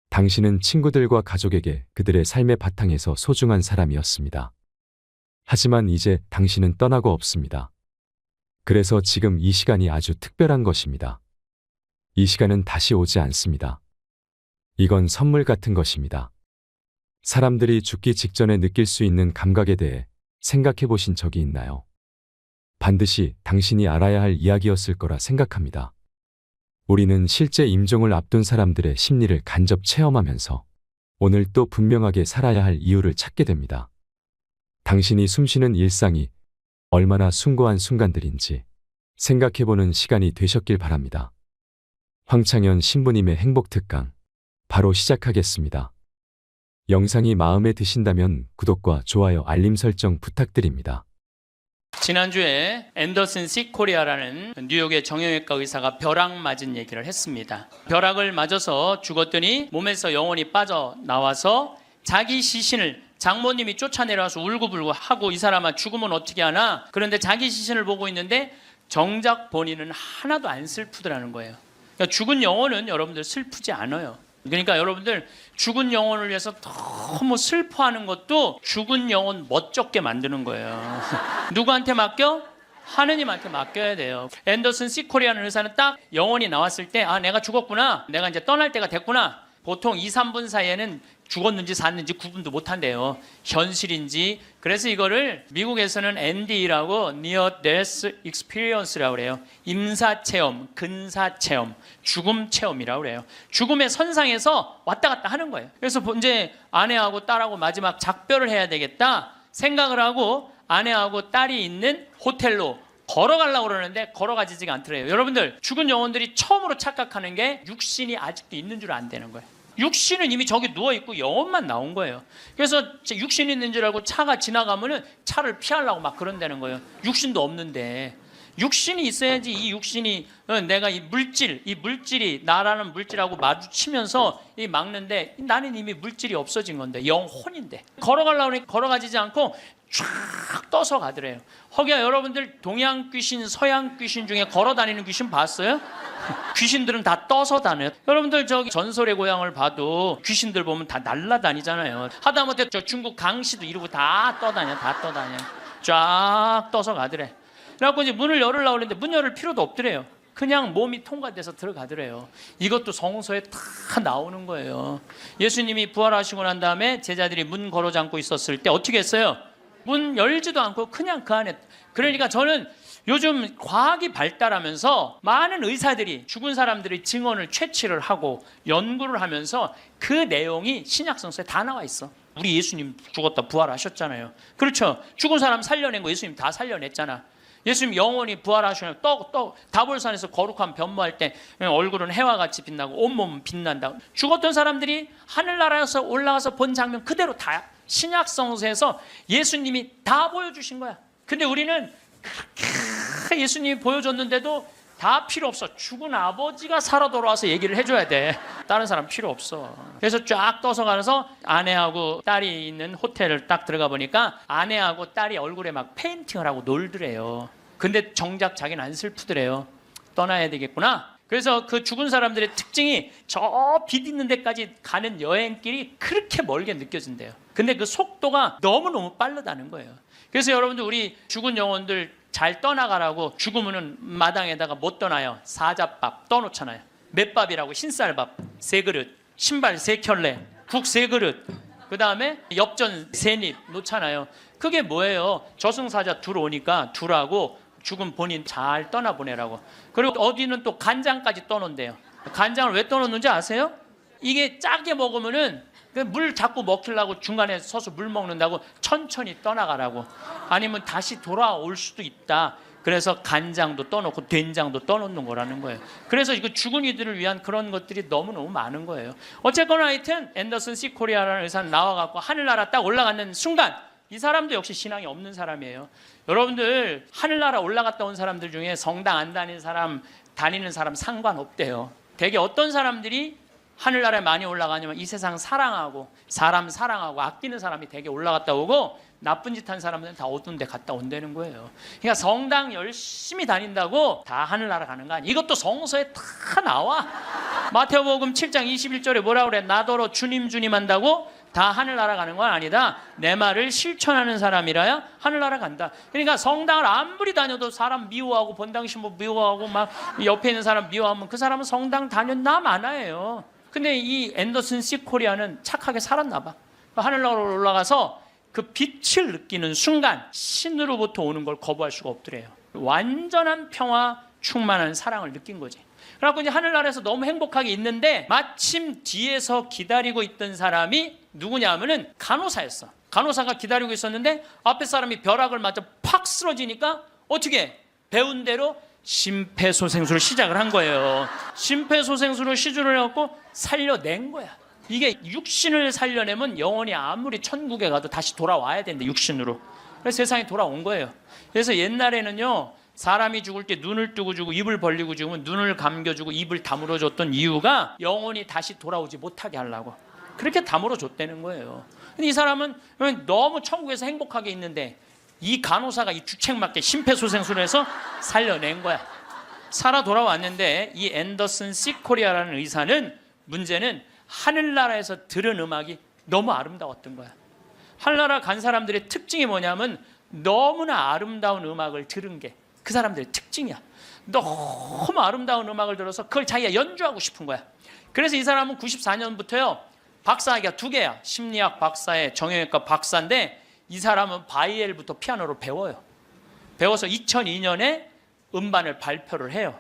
당신은 친구들과 가족에게 그들의 삶의 바탕에서 소중한 사람이었습니다. 하지만 이제 당신은 떠나고 없습니다. 그래서 지금 이 시간이 아주 특별한 것입니다. 이 시간은 다시 오지 않습니다. 이건 선물 같은 것입니다. 사람들이 죽기 직전에 느낄 수 있는 감각에 대해 생각해 보신 적이 있나요? 반드시 당신이 알아야 할 이야기였을 거라 생각합니다. 우리는 실제 임종을 앞둔 사람들의 심리를 간접 체험하면서 오늘 또 분명하게 살아야 할 이유를 찾게 됩니다. 당신이 숨쉬는 일상이 얼마나 숭고한 순간들인지 생각해보는 시간이 되셨길 바랍니다. 황창현 신부님의 행복특강 바로 시작하겠습니다. 영상이 마음에 드신다면 구독과 좋아요 알림 설정 부탁드립니다. 지난주에 앤더슨 시 코리아라는 뉴욕의 정형외과 의사가 벼락 맞은 얘기를 했습니다. 벼락을 맞아서 죽었더니 몸에서 영혼이 빠져나와서 자기 시신을 장모님이 쫓아내려와서 울고불고 하고 이 사람아 죽으면 어떻게 하나? 그런데 자기 시신을 보고 있는데 정작 본인은 하나도 안 슬프더라는 거예요. 그러니까 죽은 영혼은 여러분들 슬프지 않아요. 그러니까 여러분들 죽은 영혼을 위해서 너무 슬퍼하는 것도 죽은 영혼 멋쩍게 만드는 거예요. 누구한테 맡겨? 하느님한테 맡겨야 돼요. 앤더슨 시 코리아는 의사는 딱 영혼이 나왔을 때 아 내가 죽었구나. 내가 이제 떠날 때가 됐구나. 보통 2, 3분 사이에는 죽었는지 샀는지 구분도 못한대요. 현실인지. 그래서 이거를 미국에서는 ND라고 Near Death Experience라고 그래요. 임사체험, 근사체험, 죽음체험이라고 그래요. 죽음의 선상에서 왔다 갔다 하는 거예요. 그래서 이제 아내하고 딸하고 마지막 작별을 해야 되겠다 생각을 하고 아내하고 딸이 있는 호텔로 걸어가려고 그러는데 걸어가지지가 않더래요. 여러분들 죽은 영혼들이 처음으로 착각하는 게 육신이 아직도 있는 줄 안 되는 거예요. 육신은 이미 저기 누워있고 영혼만 나온 거예요. 그래서 육신이 있는 줄 알고 차가 지나가면은 차를 피하려고 막 그런다는 거예요. 육신도 없는데 육신이 있어야지. 이 육신이 내가 이 물질이 나라는 물질하고 마주치면서 이 막는데 나는 이미 물질이 없어진 건데 영혼인데 걸어가려고 하니 걸어가지지 않고 쫙 떠서 가더래요. 허기야 여러분들 동양 귀신, 서양 귀신 중에 걸어다니는 귀신 봤어요? 귀신들은 다 떠서 다녀요. 여러분들 저기 전설의 고향을 봐도 귀신들 보면 다 날아다니잖아요. 하다못해 저 중국 강씨도 이러고 다 떠다녀. 쫙 떠서 가더래. 그래갖고 이제 문을 열으려고 그랬는데 문 열을 필요도 없더래요. 그냥 몸이 통과돼서 들어가더래요. 이것도 성서에 다 나오는 거예요. 예수님이 부활하시고 난 다음에 제자들이 문 걸어 잠고 있었을 때 어떻게 했어요? 문 열지도 않고 그냥 그 안에. 그러니까 저는 요즘 과학이 발달하면서 많은 의사들이 죽은 사람들의 증언을 채취를 하고 연구를 하면서 그 내용이 신약성서에 다 나와 있어. 우리 예수님 죽었다 부활하셨잖아요. 그렇죠? 죽은 사람 살려낸 거 예수님 다 살려냈잖아. 예수님 영원히 부활하시면 다볼산에서 거룩한 변모할 때 얼굴은 해와 같이 빛나고 온몸은 빛난다. 죽었던 사람들이 하늘나라에서 올라가서 본 장면 그대로 다 신약성서에서 예수님이 다 보여주신 거야. 근데 우리는 그렇게 예수님이 보여줬는데도 다 필요 없어. 죽은 아버지가 살아 돌아와서 얘기를 해줘야 돼. 다른 사람 필요 없어. 그래서 쫙 떠서 가서 아내하고 딸이 있는 호텔을 딱 들어가 보니까 아내하고 딸이 얼굴에 막 페인팅을 하고 놀더래요. 근데 정작 자기는 안 슬프더래요. 떠나야 되겠구나. 그래서 그 죽은 사람들의 특징이 저 빛 있는 데까지 가는 여행길이 그렇게 멀게 느껴진대요. 근데 그 속도가 너무너무 빠르다는 거예요. 그래서 여러분들 우리 죽은 영혼들 잘 떠나가라고 죽으면은 마당에다가 못 떠나요. 사자밥 떠놓잖아요. 맷밥이라고 흰쌀밥 3그릇, 신발 3켤레, 국 3그릇, 그 다음에 엽전 3입 놓잖아요. 그게 뭐예요? 저승사자 둘 오니까 둘하고 죽은 본인 잘 떠나보내라고. 그리고 어디는 또 간장까지 떠놓는데요. 간장을 왜 떠놓는지 아세요? 이게 짜게 먹으면은 물 자꾸 먹히려고 중간에 서서 물 먹는다고 천천히 떠나가라고. 아니면 다시 돌아올 수도 있다. 그래서 간장도 떠놓고 된장도 떠놓는 거라는 거예요. 그래서 이거 죽은 이들을 위한 그런 것들이 너무너무 많은 거예요. 어쨌거나 하여튼 앤더슨 C 코리아라는 의사는 나와갖고 하늘나라 딱 올라가는 순간 이 사람도 역시 신앙이 없는 사람이에요. 여러분들 하늘나라 올라갔다 온 사람들 중에 성당 안 다니는 사람 상관없대요. 되게 어떤 사람들이 하늘나라에 많이 올라가냐면 이 세상 사랑하고 사람 사랑하고 아끼는 사람이 되게 올라갔다 오고 나쁜 짓 한 사람들은 다 어두운 데 갔다 온다는 거예요. 그러니까 성당 열심히 다닌다고 다 하늘나라 가는 거 아니야. 이것도 성서에 다 나와. 마태복음 7장 21절에 뭐라 그래? 나더러 주님 주님 한다고 다 하늘나라 가는 건 아니다. 내 말을 실천하는 사람이라야 하늘나라 간다. 그러니까 성당을 아무리 다녀도 사람 미워하고 본당신부 미워하고 막 옆에 있는 사람 미워하면 그 사람은 성당 다녔나 마나예요. 근데 이 앤더슨 C 코리아는 착하게 살았나 봐. 하늘나라로 올라가서 그 빛을 느끼는 순간 신으로부터 오는 걸 거부할 수가 없더래요. 완전한 평화 충만한 사랑을 느낀 거지. 그래갖고 이제 하늘나라에서 너무 행복하게 있는데 마침 뒤에서 기다리고 있던 사람이 누구냐 하면은 간호사였어. 간호사가 기다리고 있었는데 앞에 사람이 벼락을 맞아 팍 쓰러지니까 어떻게 배운 대로 심폐소생술을 시작을 한 거예요. 심폐소생술을 시주를 해갖고 살려낸 거야. 이게 육신을 살려내면 영혼이 아무리 천국에 가도 다시 돌아와야 되는데 육신으로. 그래서 세상에 돌아온 거예요. 그래서 옛날에는요 사람이 죽을 때 눈을 뜨고 죽고 입을 벌리고 죽으면 눈을 감겨주고 입을 다물어 줬던 이유가 영혼이 다시 돌아오지 못하게 하려고 그렇게 다물어 줬다는 거예요. 근데 이 사람은 너무 천국에서 행복하게 있는데 이 간호사가 이 주책맞게 심폐소생술을 해서 살려낸 거야. 살아 돌아왔는데 이 앤더슨 C 코리아라는 의사는 문제는 하늘나라에서 들은 음악이 너무 아름다웠던 거야. 하늘나라 간 사람들의 특징이 뭐냐면 너무나 아름다운 음악을 들은 게 그 사람들의 특징이야. 너무 아름다운 음악을 들어서 그걸 자기가 연주하고 싶은 거야. 그래서 이 사람은 94년부터요 박사학위가 2개야. 심리학 박사에 정형외과 박사인데 이 사람은 바이엘부터 피아노를 배워요. 배워서 2002년에 음반을 발표를 해요.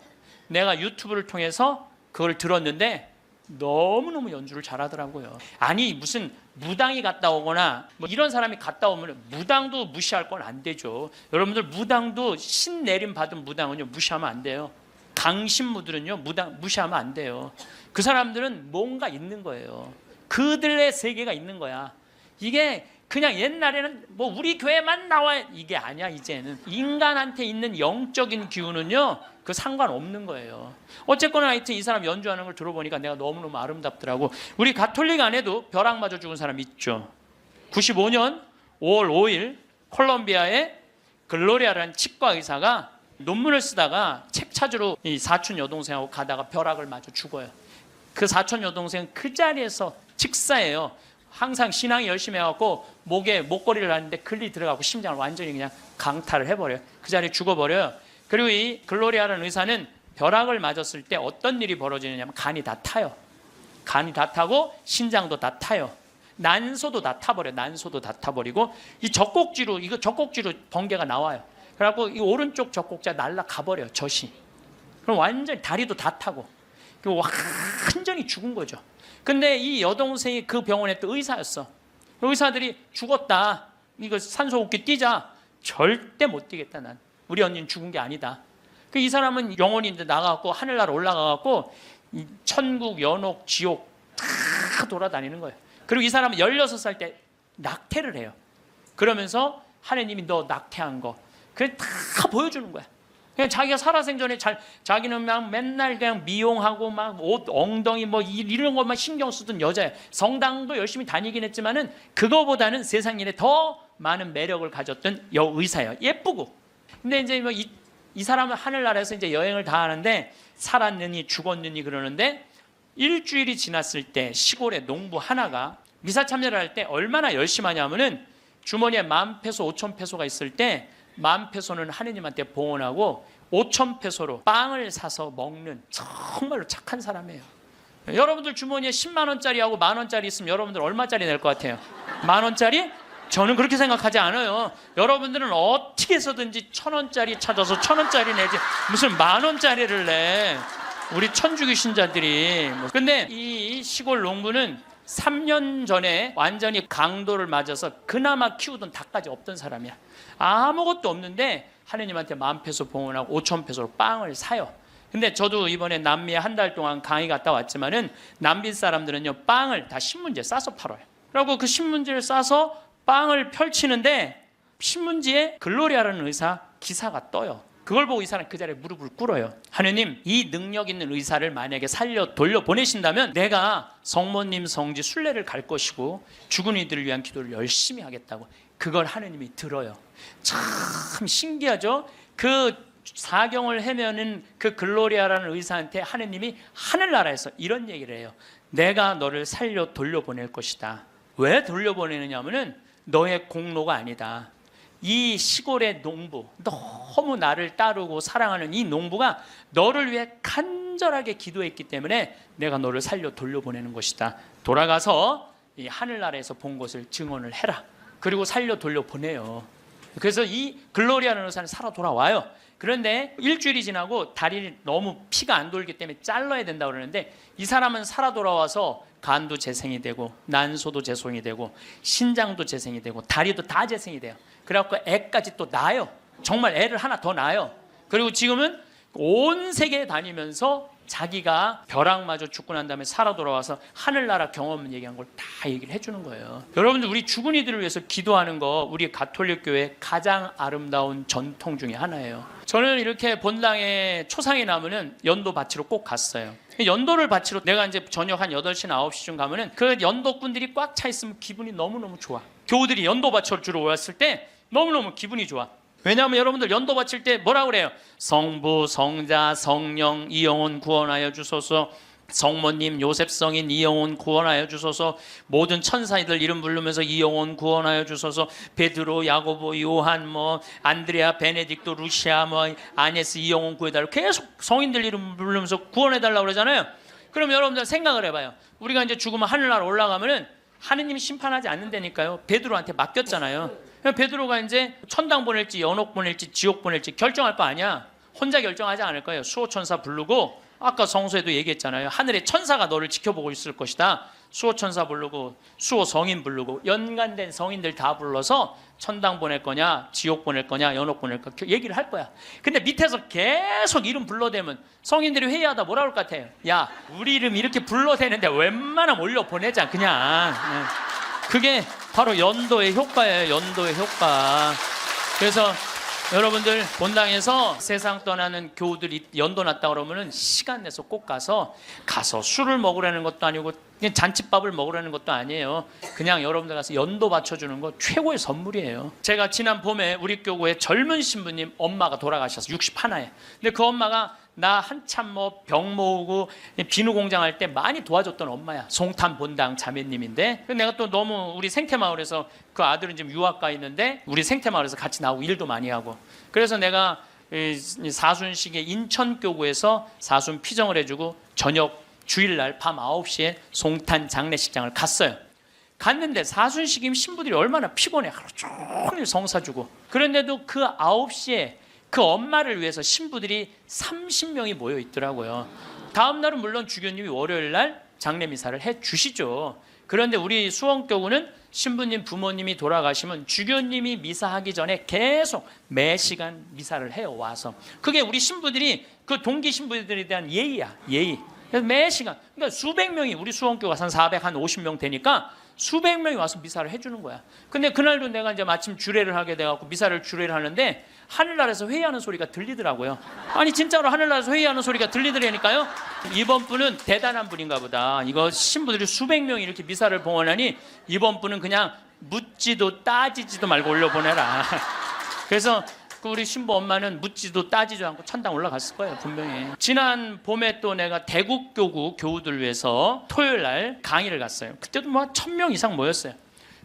내가 유튜브를 통해서 그걸 들었는데 너무너무 연주를 잘하더라고요. 아니 무슨 무당이 갔다 오거나 뭐 이런 사람이 갔다 오면 무당도 무시할 건 안 되죠. 여러분들 무당도 신 내림 받은 무당은요 무시하면 안 돼요. 강신무들은요 무당 무시하면 안 돼요. 그 사람들은 뭔가 있는 거예요. 그들의 세계가 있는 거야. 이게 그냥 옛날에는 뭐 우리 교회만 나와 이게 아니야. 이제는 인간한테 있는 영적인 기운은요 그 상관없는 거예요. 어쨌거나 하여튼 이 사람 연주하는 걸 들어보니까 내가 너무너무 아름답더라고. 우리 가톨릭 안에도 벼락 맞아 죽은 사람 있죠. 95년 5월 5일 콜롬비아의 글로리아라는 치과 의사가 논문을 쓰다가 책 찾으러 이 사촌 여동생하고 가다가 벼락을 맞아 죽어요. 그 사촌 여동생 그 자리에서 직사예요. 항상 신앙이 열심히 해갖고 목에 목걸이를 하는데 글리 들어가고 심장을 완전히 그냥 강탈을 해버려요. 그 자리에 죽어버려요. 그리고 이 글로리아라는 의사는 벼락을 맞았을 때 어떤 일이 벌어지느냐면 간이 다 타요. 간이 다 타고 신장도 다 타요. 난소도 다 타버려. 난소도 다 타버리고 이 젖꼭지로 번개가 나와요. 그래갖고 이 오른쪽 젖꼭지가 날아가 버려. 젖이. 그럼 완전히 다리도 다 타고 완전히 죽은 거죠. 근데 이 여동생이 그 병원에 또 의사였어. 의사들이 죽었다. 이거 산소호흡기 뛰자. 절대 못 뛰겠다. 난 우리 언니는 죽은 게 아니다. 이 사람은 영혼이 이제 나가갖고 하늘나라 올라가갖고 천국, 연옥, 지옥 다 돌아다니는 거예요. 그리고 이 사람은 16살 때 낙태를 해요. 그러면서 하느님이 너 낙태한 거 그래 다 보여주는 거야. 그냥 자기가 살아생전에 자기는 막 맨날 그냥 미용하고 막 옷 엉덩이 뭐 이런 것만 신경 쓰던 여자예요. 성당도 열심히 다니긴 했지만은 그거보다는 세상 일에 더 많은 매력을 가졌던 여의사예요. 예쁘고. 근데 이제 뭐 이 사람은 하늘나라에서 이제 여행을 다 하는데 살았느니 죽었느니 그러는데 일주일이 지났을 때 시골의 농부 하나가 미사 참여를 할 때 얼마나 열심히 하냐면은 주머니에 10,000페소, 5,000페소가 있을 때 10,000페소는 하느님한테 봉헌하고 5,000페소로 빵을 사서 먹는 정말로 착한 사람이에요. 여러분들 주머니에 10만 원짜리하고 10,000원짜리 있으면 여러분들 얼마짜리 낼 것 같아요? 10,000원짜리? 저는 그렇게 생각하지 않아요. 여러분들은 어떻게 해서든지 1,000원짜리 찾아서 1,000원짜리 내지 무슨 10,000원짜리를 내. 우리 천주교 신자들이. 근데 이 시골 농부는 3년 전에 완전히 강도를 맞아서 그나마 키우던 닭까지 없던 사람이야. 아무것도 없는데 하느님한테 10,000페소 봉헌하고 5,000페소로 빵을 사요. 근데 저도 이번에 남미에 한 달 동안 강의 갔다 왔지만은 남미 사람들은요 빵을 다 신문지에 싸서 팔아요. 그리고 그 신문지를 싸서 빵을 펼치는데 신문지에 글로리아라는 의사 기사가 떠요. 그걸 보고 이 사람 그 자리에 무릎을 꿇어요. 하느님, 이 능력 있는 의사를 만약에 살려 돌려보내신다면 내가 성모님 성지 순례를 갈 것이고 죽은 이들을 위한 기도를 열심히 하겠다고. 그걸 하느님이 들어요. 참 신기하죠? 그 사경을 헤매는 그 글로리아라는 의사한테 하느님이 하늘나라에서 이런 얘기를 해요. 내가 너를 살려 돌려보낼 것이다. 왜 돌려보내느냐 하면은 너의 공로가 아니다. 이 시골의 농부, 너무 나를 따르고 사랑하는 이 농부가 너를 위해 간절하게 기도했기 때문에 내가 너를 살려 돌려보내는 것이다. 돌아가서 이 하늘나라에서 본 것을 증언을 해라. 그리고 살려 돌려보내요. 그래서 이 글로리아라는 의사는 살아 돌아와요. 그런데 일주일이 지나고 다리를 너무 피가 안 돌기 때문에 잘라야 된다고 그러는데 이 사람은 살아 돌아와서 간도 재생이 되고 난소도 재생이 되고 신장도 재생이 되고 다리도 다 재생이 돼요. 그래갖고 애까지 또 낳아요. 정말 애를 하나 더 낳아요. 그리고 지금은 온 세계에 다니면서 자기가 벼락마저 죽고 난 다음에 살아 돌아와서 하늘나라 경험 얘기한 걸 다 얘기를 해주는 거예요. 여러분들 우리 죽은 이들을 위해서 기도하는 거 우리 가톨릭 교회 가장 아름다운 전통 중에 하나예요. 저는 이렇게 본당에 초상이 나면은 연도 바치러 꼭 갔어요. 연도를 바치러 내가 이제 저녁 한 8시나 9시쯤 가면은 그 연도꾼들이 꽉 차 있으면 기분이 너무너무 좋아. 교우들이 연도 바치러 주러 왔을 때 너무너무 기분이 좋아. 왜냐하면 여러분들 연도 바칠 때 뭐라 그래요? 성부, 성자, 성령 이 영혼 구원하여 주소서. 성모님, 요셉 성인 이 영혼 구원하여 주소서. 모든 천사들 이름 부르면서 이 영혼 구원하여 주소서. 베드로, 야고보, 요한, 안드레아, 베네딕토, 루시아, 아네스 이 영혼 구해달라고 계속 성인들 이름 부르면서 구원해달라고 그러잖아요. 그럼 여러분들 생각을 해봐요. 우리가 이제 죽으면 하늘나라 올라가면은 하느님이 심판하지 않는다니까요. 베드로한테 맡겼잖아요. 베드로가 이제 천당 보낼지 연옥 보낼지 지옥 보낼지 결정할 거 아니야. 혼자 결정하지 않을 거예요. 수호천사 부르고 아까 성서에도 얘기했잖아요. 하늘의 천사가 너를 지켜보고 있을 것이다. 수호천사 부르고 수호 성인 부르고 연관된 성인들 다 불러서 천당 보낼 거냐 지옥 보낼 거냐 연옥 보낼 거냐 얘기를 할 거야. 근데 밑에서 계속 이름 불러대면 성인들이 회의하다 뭐라 그럴 것 같아요? 야 우리 이름 이렇게 불러대는데 웬만하면 올려보내자 그냥. 그게 바로 연도의 효과예요. 연도의 효과. 그래서 여러분들 본당에서 세상 떠나는 교우들이 연도 났다 그러면은 시간 내서 꼭 가서 술을 먹으라는 것도 아니고 그냥 잔치밥을 먹으라는 것도 아니에요. 그냥 여러분들 가서 연도 바쳐주는 거 최고의 선물이에요. 제가 지난 봄에 우리 교구에 젊은 신부님 엄마가 돌아가셔서 61에. 근데 그 엄마가 나 한참 병 모으고 비누 공장 할 때 많이 도와줬던 엄마야. 송탄 본당 자매님인데 내가 또 너무 우리 생태마을에서 그 아들은 지금 유학 가 있는데 우리 생태마을에서 같이 나오고 일도 많이 하고 그래서 내가 이 사순식에 인천교구에서 사순 피정을 해주고 저녁 주일날 밤 9시에 송탄 장례식장을 갔어요. 갔는데 사순식임 신부들이 얼마나 피곤해. 하루 종일 성사주고. 그런데도 그 9시에 그 엄마를 위해서 신부들이 30명이 모여 있더라고요. 다음 날은 물론 주교님이 월요일날 장례미사를 해주시죠. 그런데 우리 수원교구는 신부님 부모님이 돌아가시면 주교님이 미사하기 전에 계속 매 시간 미사를 해요. 와서 그게 우리 신부들이 그 동기 신부들에 대한 예의야. 예의. 그래서 매 시간 그러니까 수백 명이 우리 수원교가 한 450명 되니까 수백 명이 와서 미사를 해주는 거야. 근데 그날도 내가 이제 마침 주례를 하게 돼갖고 미사를 주례를 하는데 하늘나라에서 회의하는 소리가 들리더라고요. 아니 진짜로 하늘나라에서 회의하는 소리가 들리더라니까요. 이번 분은 대단한 분인가 보다. 이거 신부들이 수백 명이 이렇게 미사를 봉헌하니 이번 분은 그냥 묻지도 따지지도 말고 올려보내라. 그래서 우리 신부 엄마는 묻지도 따지도 않고 천당 올라갔을 거예요. 분명히. 지난 봄에 또 내가 대국교구 교우들 위해서 토요일 날 강의를 갔어요. 그때도 뭐 1000명 이상 모였어요.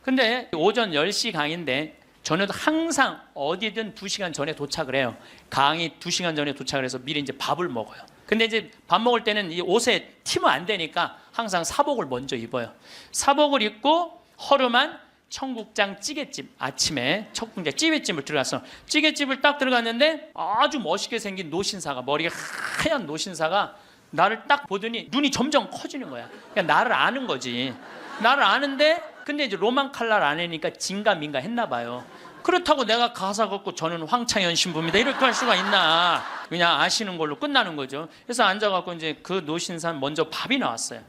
근데 오전 10시 강의인데 저는 항상 어디든 2시간 전에 도착을 해요. 강의 2시간 전에 도착을 해서 미리 이제 밥을 먹어요. 근데 이제 밥 먹을 때는 이 옷에 튀면 안 되니까 항상 사복을 먼저 입어요. 사복을 입고 허름한 청국장 찌개집, 아침에 청국장 찌개집을 들어갔어. 찌개집을 딱 들어갔는데 아주 멋있게 생긴 노신사가, 머리가 하얀 노신사가 나를 딱 보더니 눈이 점점 커지는 거야. 그러니까 나를 아는 거지. 나를 아는데 근데 이제 로만 칼날 아내니까 진가민가 했나 봐요. 그렇다고 내가 가사 걷고 저는 황창현 신부입니다 이렇게 할 수가 있나. 그냥 아시는 걸로 끝나는 거죠. 그래서 앉아갖고 이제 그 노신사는 먼저 밥이 나왔어요.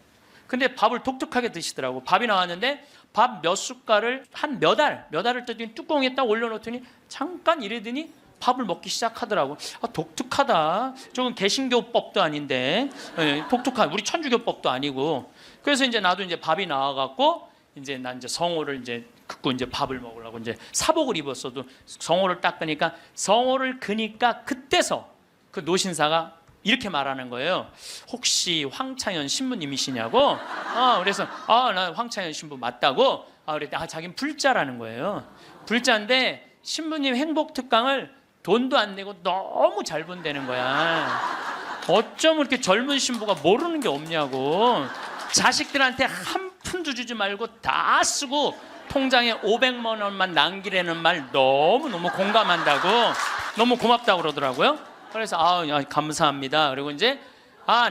근데 밥을 독특하게 드시더라고. 밥이 나왔는데 밥 몇 숟갈을 한 몇 알을 뜨더니 뚜껑에 딱 올려놓더니 잠깐 이러더니 밥을 먹기 시작하더라고. 아, 독특하다. 저건 개신교법도 아닌데, 독특한 우리 천주교법도 아니고. 그래서 이제 나도 이제 밥이 나와갖고 이제 난 이제 성호를 이제 긋고 이제 밥을 먹으려고 이제 사복을 입었어도 성호를 딱 끄니까 성호를 그니까 그때서 그 노신사가 이렇게 말하는 거예요. 혹시 황창현 신부님이시냐고? 그래서 나 황창현 신부 맞다고. 그랬더니 자기는 불자라는 거예요. 불자인데 신부님 행복 특강을 돈도 안 내고 너무 잘 본다는 거야. 어쩜 이렇게 젊은 신부가 모르는 게 없냐고. 자식들한테 한 푼도 주지 말고 다 쓰고 통장에 500만 원만 남기라는 말 너무너무 공감한다고. 너무 고맙다고 그러더라고요. 그래서 감사합니다. 그리고 이제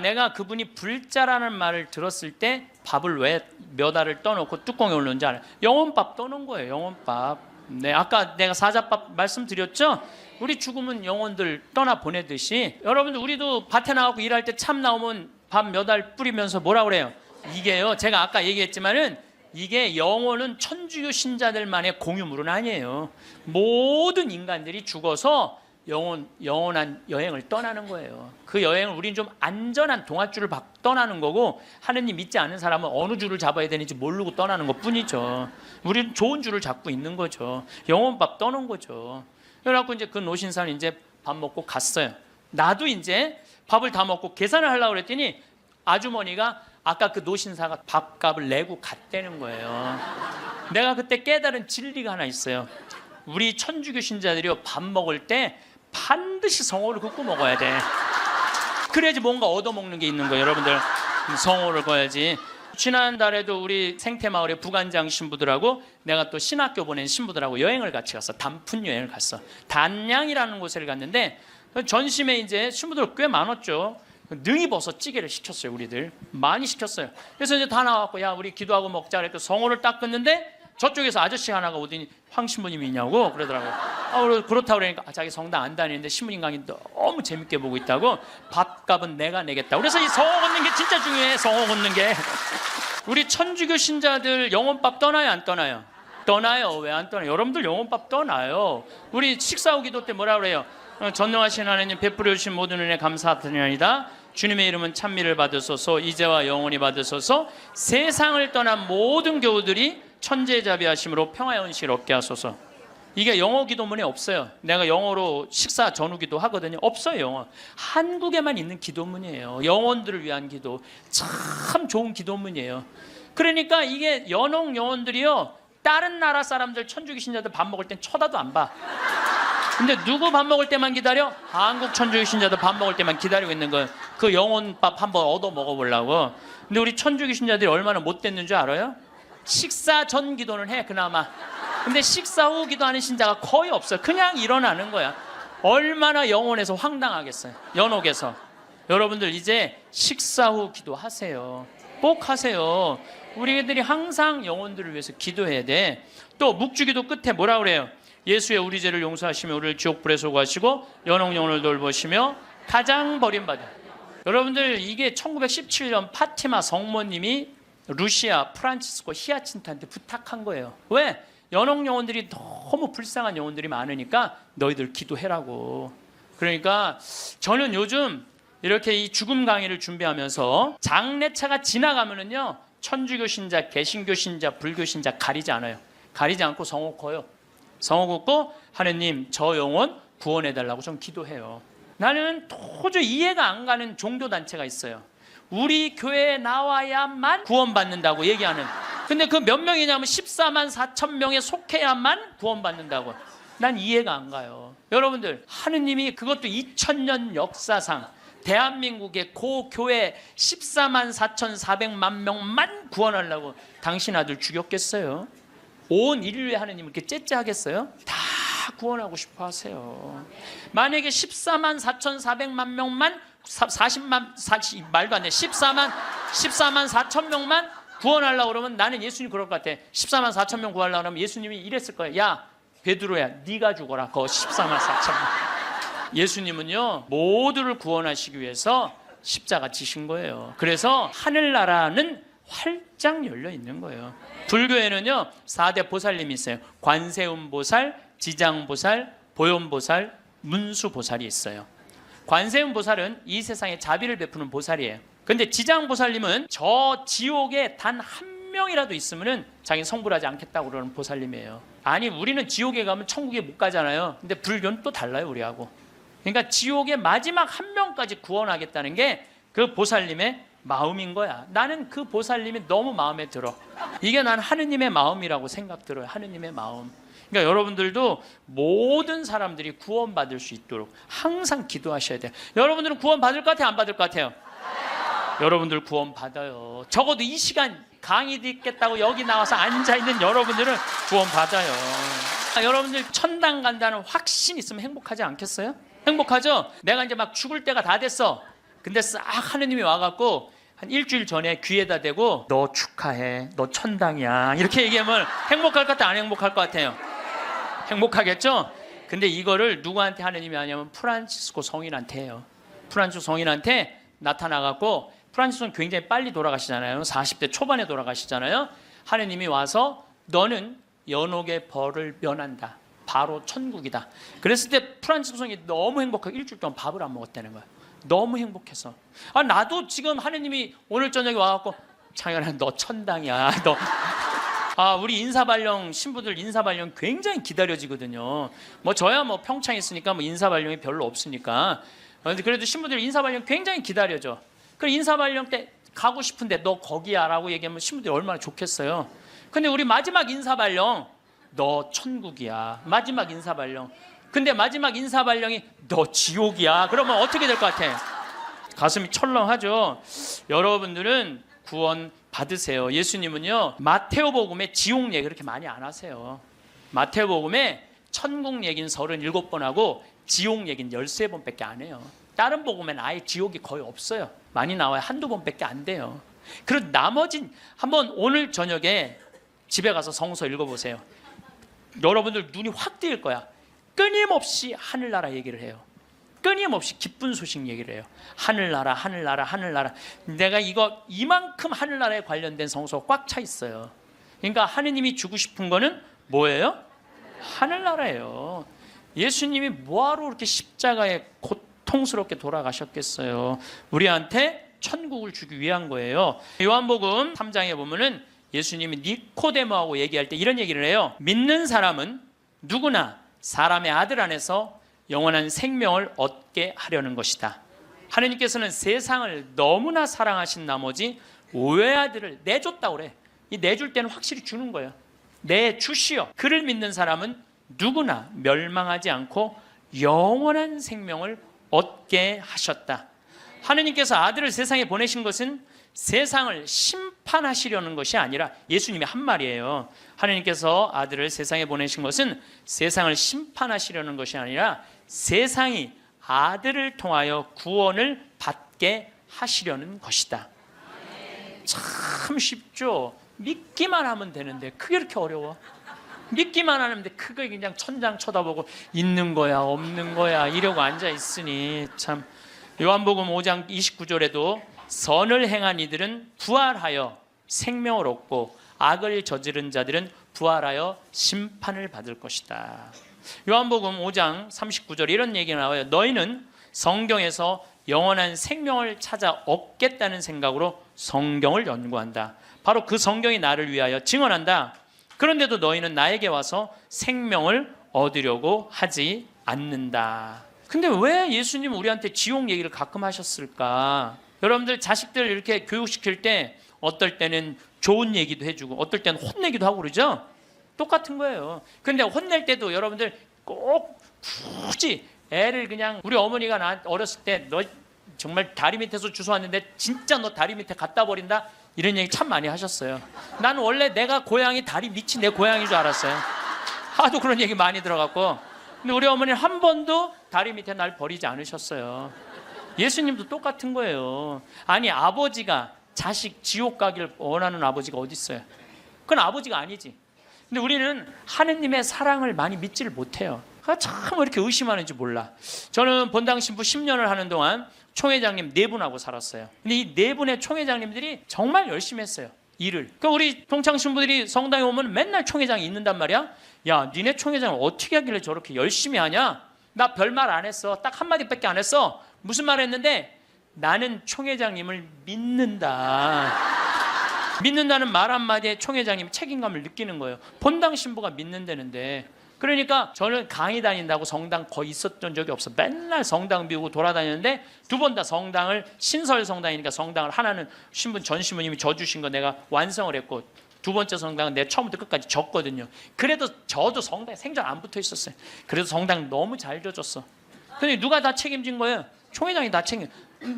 내가 그분이 불자라는 말을 들었을 때 밥을 왜 몇 알을 떠놓고 뚜껑에 올렸는지 알아요. 영혼밥 떠놓은 거예요. 영혼밥. 네, 아까 내가 사자밥 말씀드렸죠. 우리 죽으면 영혼들 떠나 보내듯이 여러분들 우리도 밭에 나가고 일할 때 참 나오면 밥 몇 알 뿌리면서 뭐라 그래요? 이게요. 제가 아까 얘기했지만은 이게 영혼은 천주교 신자들만의 공유물은 아니에요. 모든 인간들이 죽어서 영원한 여행을 떠나는 거예요. 그 여행을 우리는 좀 안전한 동아줄을 떠나는 거고 하느님 믿지 않는 사람은 어느 줄을 잡아야 되는지 모르고 떠나는 것 뿐이죠. 우리는 좋은 줄을 잡고 있는 거죠. 영혼밥 떠는 거죠. 그래갖고 이제 그 노신사는 이제 밥 먹고 갔어요. 나도 이제 밥을 다 먹고 계산을 하려고 그랬더니 아주머니가 아까 그 노신사가 밥값을 내고 갔다는 거예요. 내가 그때 깨달은 진리가 하나 있어요. 우리 천주교 신자들이요 밥 먹을 때 반드시 성호를 긋고 먹어야 돼. 그래야지 뭔가 얻어먹는 게 있는 거예요. 여러분들 성호를 긋어야지. 지난달에도 우리 생태마을의 부관장 신부들하고 내가 또 신학교 보낸 신부들하고 여행을 같이 갔어. 단풍 여행을 갔어. 단양이라는 곳을 갔는데 전심에 이제 신부들 꽤 많았죠. 능이버섯 찌개를 시켰어요. 우리들 많이 시켰어요. 그래서 이제 다 나왔고 야 우리 기도하고 먹자 그랬고 성호를 딱 긋는데 저쪽에서 아저씨 하나가 오더니 황 신부님이냐고 그러더라고요. 그렇다고 그러니까 자기 성당 안 다니는데 신부님 강의 너무 재밌게 보고 있다고 밥값은 내가 내겠다고. 그래서 이 성호 걷는 게 진짜 중요해. 성호 걷는 게. 우리 천주교 신자들 영혼밥 떠나요 안 떠나요? 떠나요. 왜 안 떠나요? 여러분들 영혼밥 떠나요. 우리 식사후 기도 때 뭐라 그래요? 전능하신 하나님 베풀어 주신 모든 은혜 감사드리나이다. 주님의 이름은 찬미를 받으소서 이제와 영원히 받으소서. 세상을 떠난 모든 교우들이 천재자비하심으로 평화의 은식을 얻게 하소서. 이게 영어 기도문에 없어요. 내가 영어로 식사 전후 기도 하거든요. 없어요. 영어. 한국에만 있는 기도문이에요. 영혼들을 위한 기도. 참 좋은 기도문이에요. 그러니까 이게 연옥 영혼들이요 다른 나라 사람들 천주교 신자들 밥 먹을 땐 쳐다도 안 봐. 근데 누구 밥 먹을 때만 기다려? 한국 천주교 신자들 밥 먹을 때만 기다리고 있는 거예요. 그 영혼밥 한번 얻어 먹어보려고. 근데 우리 천주교 신자들이 얼마나 못됐는 줄 알아요? 식사 전 기도는 해 그나마. 근데 식사 후 기도하는 신자가 거의 없어요. 그냥 일어나는 거야. 얼마나 영혼에서 황당하겠어요. 연옥에서. 여러분들 이제 식사 후 기도하세요. 꼭 하세요. 우리들이 항상 영혼들을 위해서 기도해야 돼. 또 묵주기도 끝에 뭐라 그래요? 예수의 우리 죄를 용서하시며 우리를 지옥불에 소구하시고 연옥 영혼을 돌보시며 가장 버림받은. 여러분들 이게 1917년 파티마 성모님이 루시아 프란치스코 히아친트한테 부탁한 거예요. 왜? 연옥 영혼들이 너무 불쌍한 영혼들이 많으니까 너희들 기도해라고. 그러니까 저는 요즘 이렇게 이 죽음 강의를 준비하면서 장례차가 지나가면은요, 천주교 신자, 개신교 신자, 불교 신자 가리지 않아요. 가리지 않고 성호 커요. 성호 걷고 하느님 저 영혼 구원해달라고 좀 기도해요. 나는 도저히 이해가 안 가는 종교단체가 있어요. 우리 교회에 나와야만 구원받는다고 얘기하는. 근데 그 몇 명이냐면 14만 4천 명에 속해야만 구원받는다고. 난 이해가 안 가요. 여러분들 하느님이 그것도 2000년 역사상 대한민국의 고교회 14만 4,400만 명만 구원하려고 당신 아들 죽였겠어요? 온 인류의 하느님 이렇게 째째하겠어요? 다 구원하고 싶어 하세요. 만약에 14만 4,400만 명만 40 말도 안 돼. 14만 4천 명만 구원하려고 그러면 나는 예수님 그럴 것 같아. 14만 4천 명 구하려고 그러면 예수님이 이랬을 거예요. 야 베드로야 네가 죽어라. 그 14만 4천 명. 예수님은요 모두를 구원하시기 위해서 십자가 지신 거예요. 그래서 하늘나라는 활짝 열려 있는 거예요. 불교에는요 4대 보살님이 있어요. 관세음보살, 지장보살, 보현보살, 문수보살이 있어요. 관세음보살은 이 세상에 자비를 베푸는 보살이에요. 근데 지장보살님은 저 지옥에 단 한 명이라도 있으면은 자기 성불하지 않겠다고 그러는 보살님이에요. 아니 우리는 지옥에 가면 천국에 못 가잖아요. 근데 불교는 또 달라요 우리하고. 그러니까 지옥의 마지막 한 명까지 구원하겠다는 게 그 보살님의 마음인 거야. 나는 그 보살님이 너무 마음에 들어. 이게 난 하느님의 마음이라고 생각 들어요. 하느님의 마음. 그러니까 여러분들도 모든 사람들이 구원받을 수 있도록 항상 기도하셔야 돼요. 여러분들은 구원 받을 것 같아요? 안 받을 것 같아요? 여러분들 구원 받아요. 적어도 이 시간 강의 듣겠다고 여기 나와서 앉아있는 여러분들은 구원 받아요. 여러분들 천당 간다는 확신 있으면 행복하지 않겠어요? 행복하죠? 내가 이제 막 죽을 때가 다 됐어. 근데 싹 하느님이 와갖고 한 일주일 전에 귀에다 대고 너 축하해, 너 천당이야 이렇게 얘기하면 행복할 것 같아? 안 행복할 것 같아요? 행복하겠죠? 근데 이거를 누구한테 하느님이 하냐면 프란치스코 성인한테 해요. 프란치스코 성인한테 나타나갖고, 프란치스코는 굉장히 빨리 돌아가시잖아요. 40대 초반에 돌아가시잖아요. 하느님이 와서 너는 연옥의 벌을 면한다. 바로 천국이다. 그랬을 때 프란치스코 성인이 너무 행복하고 일주일 동안 밥을 안 먹었다는 거예요. 너무 행복해서. 나도 지금 하느님이 오늘 저녁에 와갖고 창현아 너 천당이야. 너 우리 인사발령 신부들 인사발령 굉장히 기다려지거든요. 뭐 저야 뭐 평창에 있으니까 뭐 인사발령이 별로 없으니까. 그래도 신부들 인사발령 굉장히 기다려져. 그 인사발령 때 가고 싶은데 너 거기야라고 얘기하면 신부들이 얼마나 좋겠어요. 근데 우리 마지막 인사발령 너 천국이야. 마지막 인사발령. 근데 마지막 인사발령이 너 지옥이야. 그러면 어떻게 될 것 같아? 가슴이 철렁하죠. 여러분들은 구원 받으세요. 예수님은요 마테오복음에 지옥 얘기 그렇게 많이 안 하세요. 마테오복음에 천국 얘기는 37번 하고 지옥 얘기는 13번밖에 안 해요. 다른 복음에는 아예 지옥이 거의 없어요. 많이 나와요. 한두 번밖에 안 돼요. 그리고 나머진 한번 오늘 저녁에 집에 가서 성서 읽어보세요. 여러분들 눈이 확 뜨일 거야. 끊임없이 하늘나라 얘기를 해요. 끊임없이 기쁜 소식 얘기를 해요. 하늘나라, 하늘나라, 하늘나라. 내가 이만큼 하늘나라에 관련된 성서가 꽉 차 있어요. 그러니까 하느님이 주고 싶은 거는 뭐예요? 하늘나라예요. 예수님이 뭐하러 그렇게 십자가에 고통스럽게 돌아가셨겠어요? 우리한테 천국을 주기 위한 거예요. 요한복음 3장에 보면은 예수님이 니코데모하고 얘기할 때 이런 얘기를 해요. 믿는 사람은 누구나 사람의 아들 안에서 영원한 생명을 얻게 하려는 것이다. 하느님께서는 세상을 너무나 사랑하신 나머지 외아들을 내줬다고 그래. 이 내줄 때는 확실히 주는 거예요. 내주시어. 그를 믿는 사람은 누구나 멸망하지 않고 영원한 생명을 얻게 하셨다. 하느님께서 아들을 세상에 보내신 것은 세상을 심판하시려는 것이 아니라, 예수님이 한 말이에요. 하느님께서 아들을 세상에 보내신 것은 세상을 심판하시려는 것이 아니라 세상이 아들을 통하여 구원을 받게 하시려는 것이다. 참 쉽죠? 믿기만 하면 되는데 그게 그렇게 어려워? 믿기만 하는데 그거 그냥 천장 쳐다보고 있는 거야 없는 거야 이러고 앉아 있으니 참. 요한복음 5장 29절에도 선을 행한 이들은 부활하여 생명을 얻고 악을 저지른 자들은 부활하여 심판을 받을 것이다. 요한복음 5장 39절에 이런 얘기가 나와요. 너희는 성경에서 영원한 생명을 찾아 얻겠다는 생각으로 성경을 연구한다. 바로 그 성경이 나를 위하여 증언한다. 그런데도 너희는 나에게 와서 생명을 얻으려고 하지 않는다. 근데 왜 예수님은 우리한테 지옥 얘기를 가끔 하셨을까? 여러분들 자식들 이렇게 교육시킬 때 어떨 때는 좋은 얘기도 해주고 어떨 때는 혼내기도 하고 그러죠? 똑같은 거예요. 근데 혼낼 때도 여러분들 꼭 굳이 애를 그냥, 우리 어머니가 나 어렸을 때 너 정말 다리 밑에서 주워왔는데 진짜 너 다리 밑에 갖다 버린다? 이런 얘기 참 많이 하셨어요. 나는 원래 내가 고향이 다리 밑이 내 고향인 줄 알았어요. 하도 그런 얘기 많이 들어갔고. 근데 우리 어머니는 한 번도 다리 밑에 날 버리지 않으셨어요. 예수님도 똑같은 거예요. 아니, 아버지가 자식 지옥 가기를 원하는 아버지가 어디 있어요? 그건 아버지가 아니지. 근데 우리는 하느님의 사랑을 많이 믿지를 못해요. 참 이렇게 의심하는지 몰라. 저는 본당 신부 10년을 하는 동안 총회장님 4분하고 살았어요. 근데 이 4분의 총회장님들이 정말 열심히 했어요, 일을. 그러니까 우리 동창 신부들이 성당에 오면 맨날 총회장이 있는단 말이야. 야, 니네 총회장을 어떻게 하길래 저렇게 열심히 하냐? 나 별말 안 했어. 딱 한마디밖에 안 했어. 무슨 말 했는데? 나는 총회장님을 믿는다. 믿는다는 말 한마디에 총회장님이 책임감을 느끼는 거예요. 본당 신부가 믿는다는데. 그러니까 저는 강의 다닌다고 성당 거의 있었던 적이 없어. 맨날 성당 비우고 돌아다녔는데 두 번 다 성당을, 신설 성당이니까 성당을 하나는 전 신부님이 져주신 거 내가 완성을 했고, 두 번째 성당은 내가 처음부터 끝까지 졌거든요. 그래도 저도 성당에 생전 안 붙어 있었어요. 그래도 성당 너무 잘 져줬어. 근데 누가 다 책임진 거예요? 총회장이 다 책임.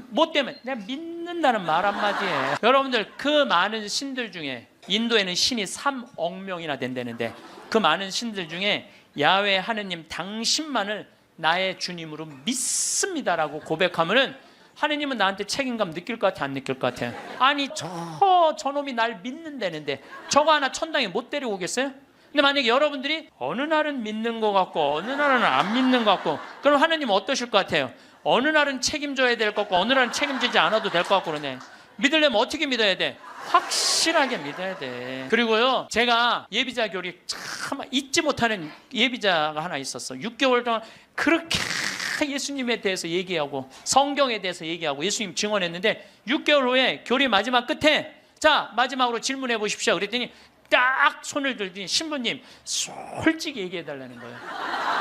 뭐 때문에? 내가 믿는다는 말 한마디에. 여러분들, 그 많은 신들 중에, 인도에는 신이 3억 명이나 된다는데, 그 많은 신들 중에 야훼 하느님 당신만을 나의 주님으로 믿습니다라고 고백하면은 하느님은 나한테 책임감 느낄 것 같아, 안 느낄 것 같아? 아니, 저놈이 날 믿는다는데 저거 하나 천당에 못 데리고 오겠어요? 근데 만약에 여러분들이 어느 날은 믿는 것 같고 어느 날은 안 믿는 것 같고, 그럼 하느님 어떠실 것 같아요? 어느 날은 책임져야 될 것 같고 어느 날은 책임지지 않아도 될 것 같고 그러네. 믿으려면 어떻게 믿어야 돼? 확실하게 믿어야 돼. 그리고요, 제가 예비자 교리 참 잊지 못하는 예비자가 하나 있었어. 6개월 동안 그렇게 예수님에 대해서 얘기하고 성경에 대해서 얘기하고 예수님 증언했는데, 6개월 후에 교리 마지막 끝에 자, 마지막으로 질문해 보십시오. 그랬더니 딱 손을 들더니 신부님 솔직히 얘기해 달라는 거예요.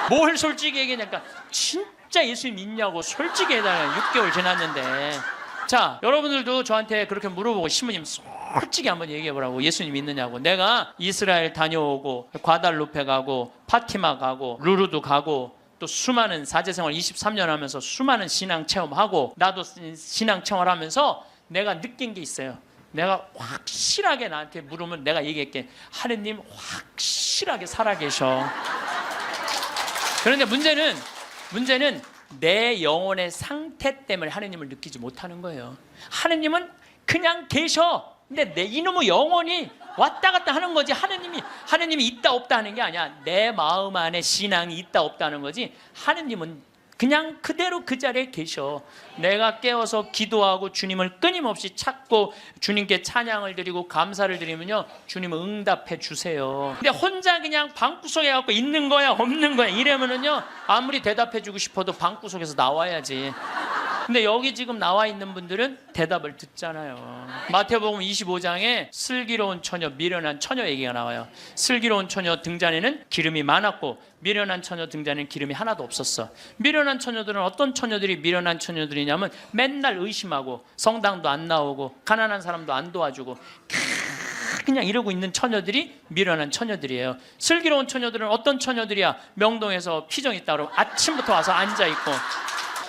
뭘 솔직히 얘기하냐니까 진짜 예수님 믿냐고 솔직히 해달라는. 6개월 지났는데. 자, 여러분들도 저한테 그렇게 물어보고 신부님 솔직히 한번 얘기해 보라고, 예수님 믿느냐고. 내가 이스라엘 다녀오고 과달루페 가고 파티마 가고 루르도 가고 또 수많은 사제생활 23년 하면서 수많은 신앙 체험하고 나도 신앙 체험하면서 내가 느낀 게 있어요. 내가 확실하게 나한테 물으면 내가 얘기할게. 하느님 확실하게 살아계셔. 그런데 문제는 내 영혼의 상태 때문에 하느님을 느끼지 못하는 거예요. 하느님은 그냥 계셔. 근데 내 이놈의 영혼이 왔다 갔다 하는 거지. 하느님이 있다 없다 하는 게 아니야. 내 마음 안에 신앙이 있다 없다 하는 거지. 하느님은 그냥 그대로 그 자리에 계셔. 내가 깨어서 기도하고 주님을 끊임없이 찾고 주님께 찬양을 드리고 감사를 드리면요, 주님은 응답해 주세요. 근데 혼자 그냥 방구석에 갖고 있는 거야 없는 거야 이러면은요, 아무리 대답해 주고 싶어도 방구석에서 나와야지. 근데 여기 지금 나와 있는 분들은 대답을 듣잖아요. 마태복음 25장에 슬기로운 처녀, 미련한 처녀 얘기가 나와요. 슬기로운 처녀 등잔에는 기름이 많았고 미련한 처녀 등잔에는 기름이 하나도 없었어. 미련한 처녀들은 어떤 처녀들이 미련한 그냥 이러고 있는 처녀들이 미련한 처녀들이에요. 슬기로운 처녀들은 어떤 처녀들이야? 명동에서 피정 있다 그러면 아침부터 와서 앉아있고,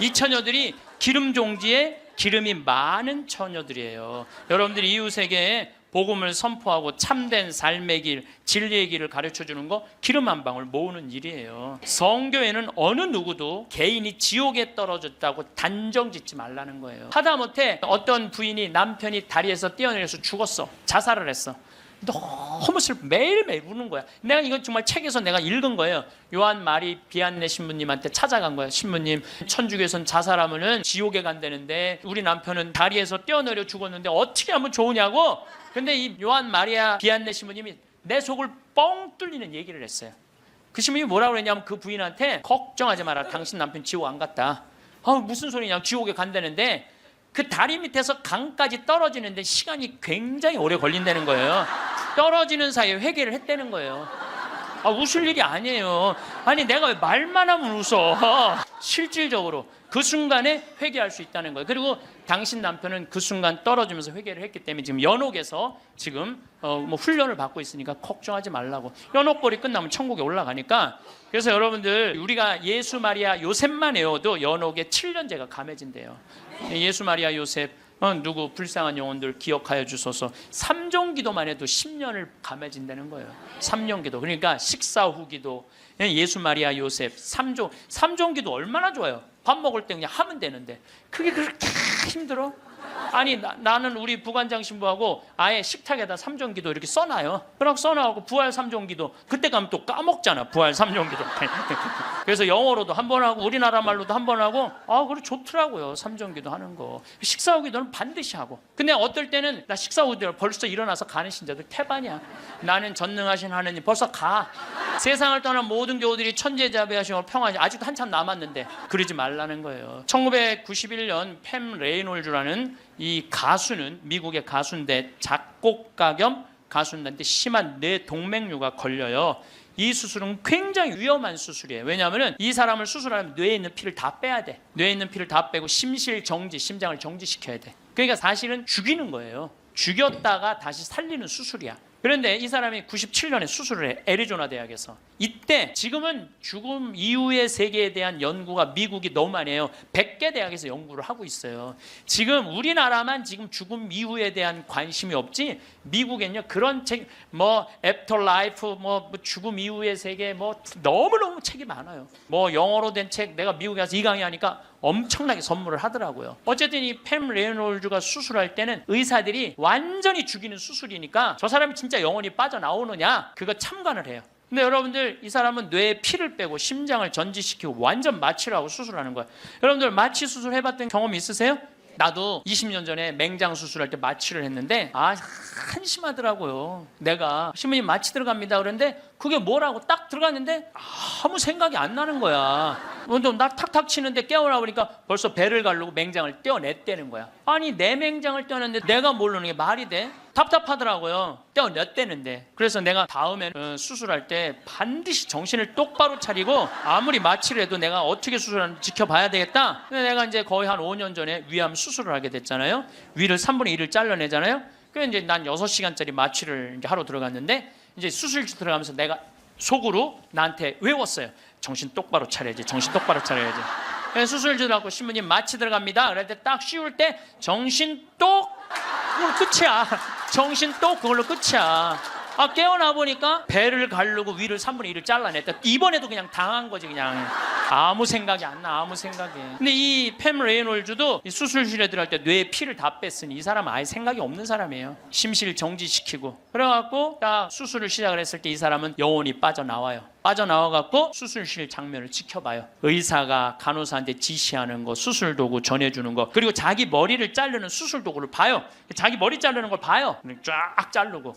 이 처녀들이 기름 종지에 기름이 많은 처녀들이에요. 여러분들이 이웃에게 복음을 선포하고 참된 삶의 길, 진리의 길을 가르쳐주는 거 기름 한 방울 모으는 일이에요. 성교회는 어느 누구도 개인이 지옥에 떨어졌다고 단정 짓지 말라는 거예요. 하다못해 어떤 부인이 남편이 다리에서 뛰어내려서 죽었어. 자살을 했어. 너무 슬퍼. 매일매일 우는 거야. 내가 이건 정말 책에서 내가 읽은 거예요. 요한 마리 비안네 신부님한테 찾아간 거야. 신부님, 천주교에선 자살하면은 지옥에 간다는데 우리 남편은 다리에서 뛰어내려 죽었는데 어떻게 하면 좋으냐고. 근데 이 요한 마리아 비안네 신부님이 내 속을 뻥 뚫리는 얘기를 했어요. 그 신부님이 뭐라고 그랬냐면 그 부인한테 걱정하지 마라. 당신 남편 지옥 안 갔다. 무슨 소리냐. 지옥에 간다는데 그 다리 밑에서 강까지 떨어지는데 시간이 굉장히 오래 걸린다는 거예요. 떨어지는 사이에 회개를 했다는 거예요. 웃을 일이 아니에요. 아니 내가 왜 말만 하면 웃어. 실질적으로 그 순간에 회개할 수 있다는 거예요. 그리고 당신 남편은 그 순간 떨어지면서 회개를 했기 때문에 지금 연옥에서 지금 훈련을 받고 있으니까 걱정하지 말라고. 연옥벌이 끝나면 천국에 올라가니까. 그래서 여러분들 우리가 예수 마리아 요셉만 외워도 연옥에 7년제가 감해진대요. 예수 마리아 요셉 누구 불쌍한 영혼들 기억하여 주소서. 3종 기도만 해도 10년을 감해진다는 거예요. 3년 기도. 그러니까 식사 후 기도, 예수 마리아 요셉 3종 기도 얼마나 좋아요. 밥 먹을 때 그냥 하면 되는데 그게 그렇게 힘들어? 아니 나는 우리 부관장 신부하고 아예 식탁에다 3종 기도 이렇게 써놔요. 그렇게 써놔갖고 부활 3종 기도 그때 가면 또 까먹잖아. 부활 3종 기도. 그래서 영어로도 한 번 하고 우리나라 말로도 한 번 하고 그래 좋더라고요. 3종 기도 하는 거. 식사 후 기도는 반드시 하고. 근데 어떨 때는 나 식사 후 기도 벌써 일어나서 가는 신자들 태반이야. 나는 전능하신 하느님 벌써 가. 세상을 떠난 모든 교우들이 천지자비하시고 평안히 아직도 한참 남았는데 그러지 말라는 거예요. 1991년 팸 레이놀즈라는 이 가수는 미국의 가수인데 작곡가 겸 가수인데 심한 뇌동맥류가 걸려요. 이 수술은 굉장히 위험한 수술이에요. 왜냐하면 이 사람을 수술하면 뇌에 있는 피를 다 빼야 돼. 뇌에 있는 피를 다 빼고 심실정지, 심장을 정지시켜야 돼. 그러니까 사실은 죽이는 거예요. 죽였다가 다시 살리는 수술이야. 그런데 이 사람이 97년에 수술을 해. 애리조나 대학에서. 이때 지금은 죽음 이후의 세계에 대한 연구가 미국이 너무 많이 해요. 100개 대학에서 연구를 하고 있어요. 지금 우리나라만 지금 죽음 이후에 대한 관심이 없지 미국엔요 그런 책 애프터 라이프 죽음 이후의 세계 너무너무 책이 많아요. 영어로 된 책 내가 미국에 가서 이 강의하니까 엄청나게 선물을 하더라고요. 어쨌든 이 팸 레이놀즈가 수술할 때는 의사들이 완전히 죽이는 수술이니까 저 사람이 진짜 영혼이 빠져나오느냐 그거 참관을 해요. 근데 여러분들 이 사람은 뇌에 피를 빼고 심장을 전지시키고 완전 마취를 하고 수술하는 거예요. 여러분들 마취 수술 해봤던 경험 있으세요? 나도 20년 전에 맹장 수술할 때 마취를 했는데 한심하더라고요. 내가 신부님 마취 들어갑니다 그런데 그게 뭐라고 딱 들어갔는데 아무 생각이 안 나는 거야. 나 탁탁 치는데 깨어나 보니까 벌써 배를 가르고 맹장을 떼어냈다는 거야. 아니 내 맹장을 떼어냈는데 내가 모르는 게 말이 돼? 답답하더라고요. 떼어냈다는데. 그래서 내가 다음에 수술할 때 반드시 정신을 똑바로 차리고 아무리 마취를 해도 내가 어떻게 수술하는지 지켜봐야 되겠다. 근데 내가 이제 거의 한 5년 전에 위암 수술을 하게 됐잖아요. 위를 3분의 1을 잘라내잖아요. 그래서 이제 난 6시간짜리 마취를 이제 하러 들어갔는데 이제 수술실 들어가면서 내가 속으로 나한테 외웠어요. 정신 똑바로 차려야지. 정신 똑바로 차려야지. 수술 들어가고 신부님 마취 들어갑니다. 그럴 때 딱 씌울 때 정신 똑 그걸로 끝이야. 정신 똑 그걸로 끝이야. 깨어나 보니까 배를 가르고 위를 3분의 1을 잘라냈다. 이번에도 그냥 당한 거지 그냥. 아무 생각이 안 나. 아무 생각이. 근데 이 팸 레이놀즈도 이 수술실에 들어갈 때 뇌에 피를 다 뺐으니 이 사람은 아예 생각이 없는 사람이에요. 심실 정지시키고. 그래갖고 딱 수술을 시작을 했을 때 이 사람은 영혼이 빠져나와요. 빠져나와갖고 수술실 장면을 지켜봐요. 의사가 간호사한테 지시하는 거, 수술 도구 전해주는 거, 그리고 자기 머리를 자르는 수술 도구를 봐요. 자기 머리 자르는 걸 봐요. 쫙 자르고.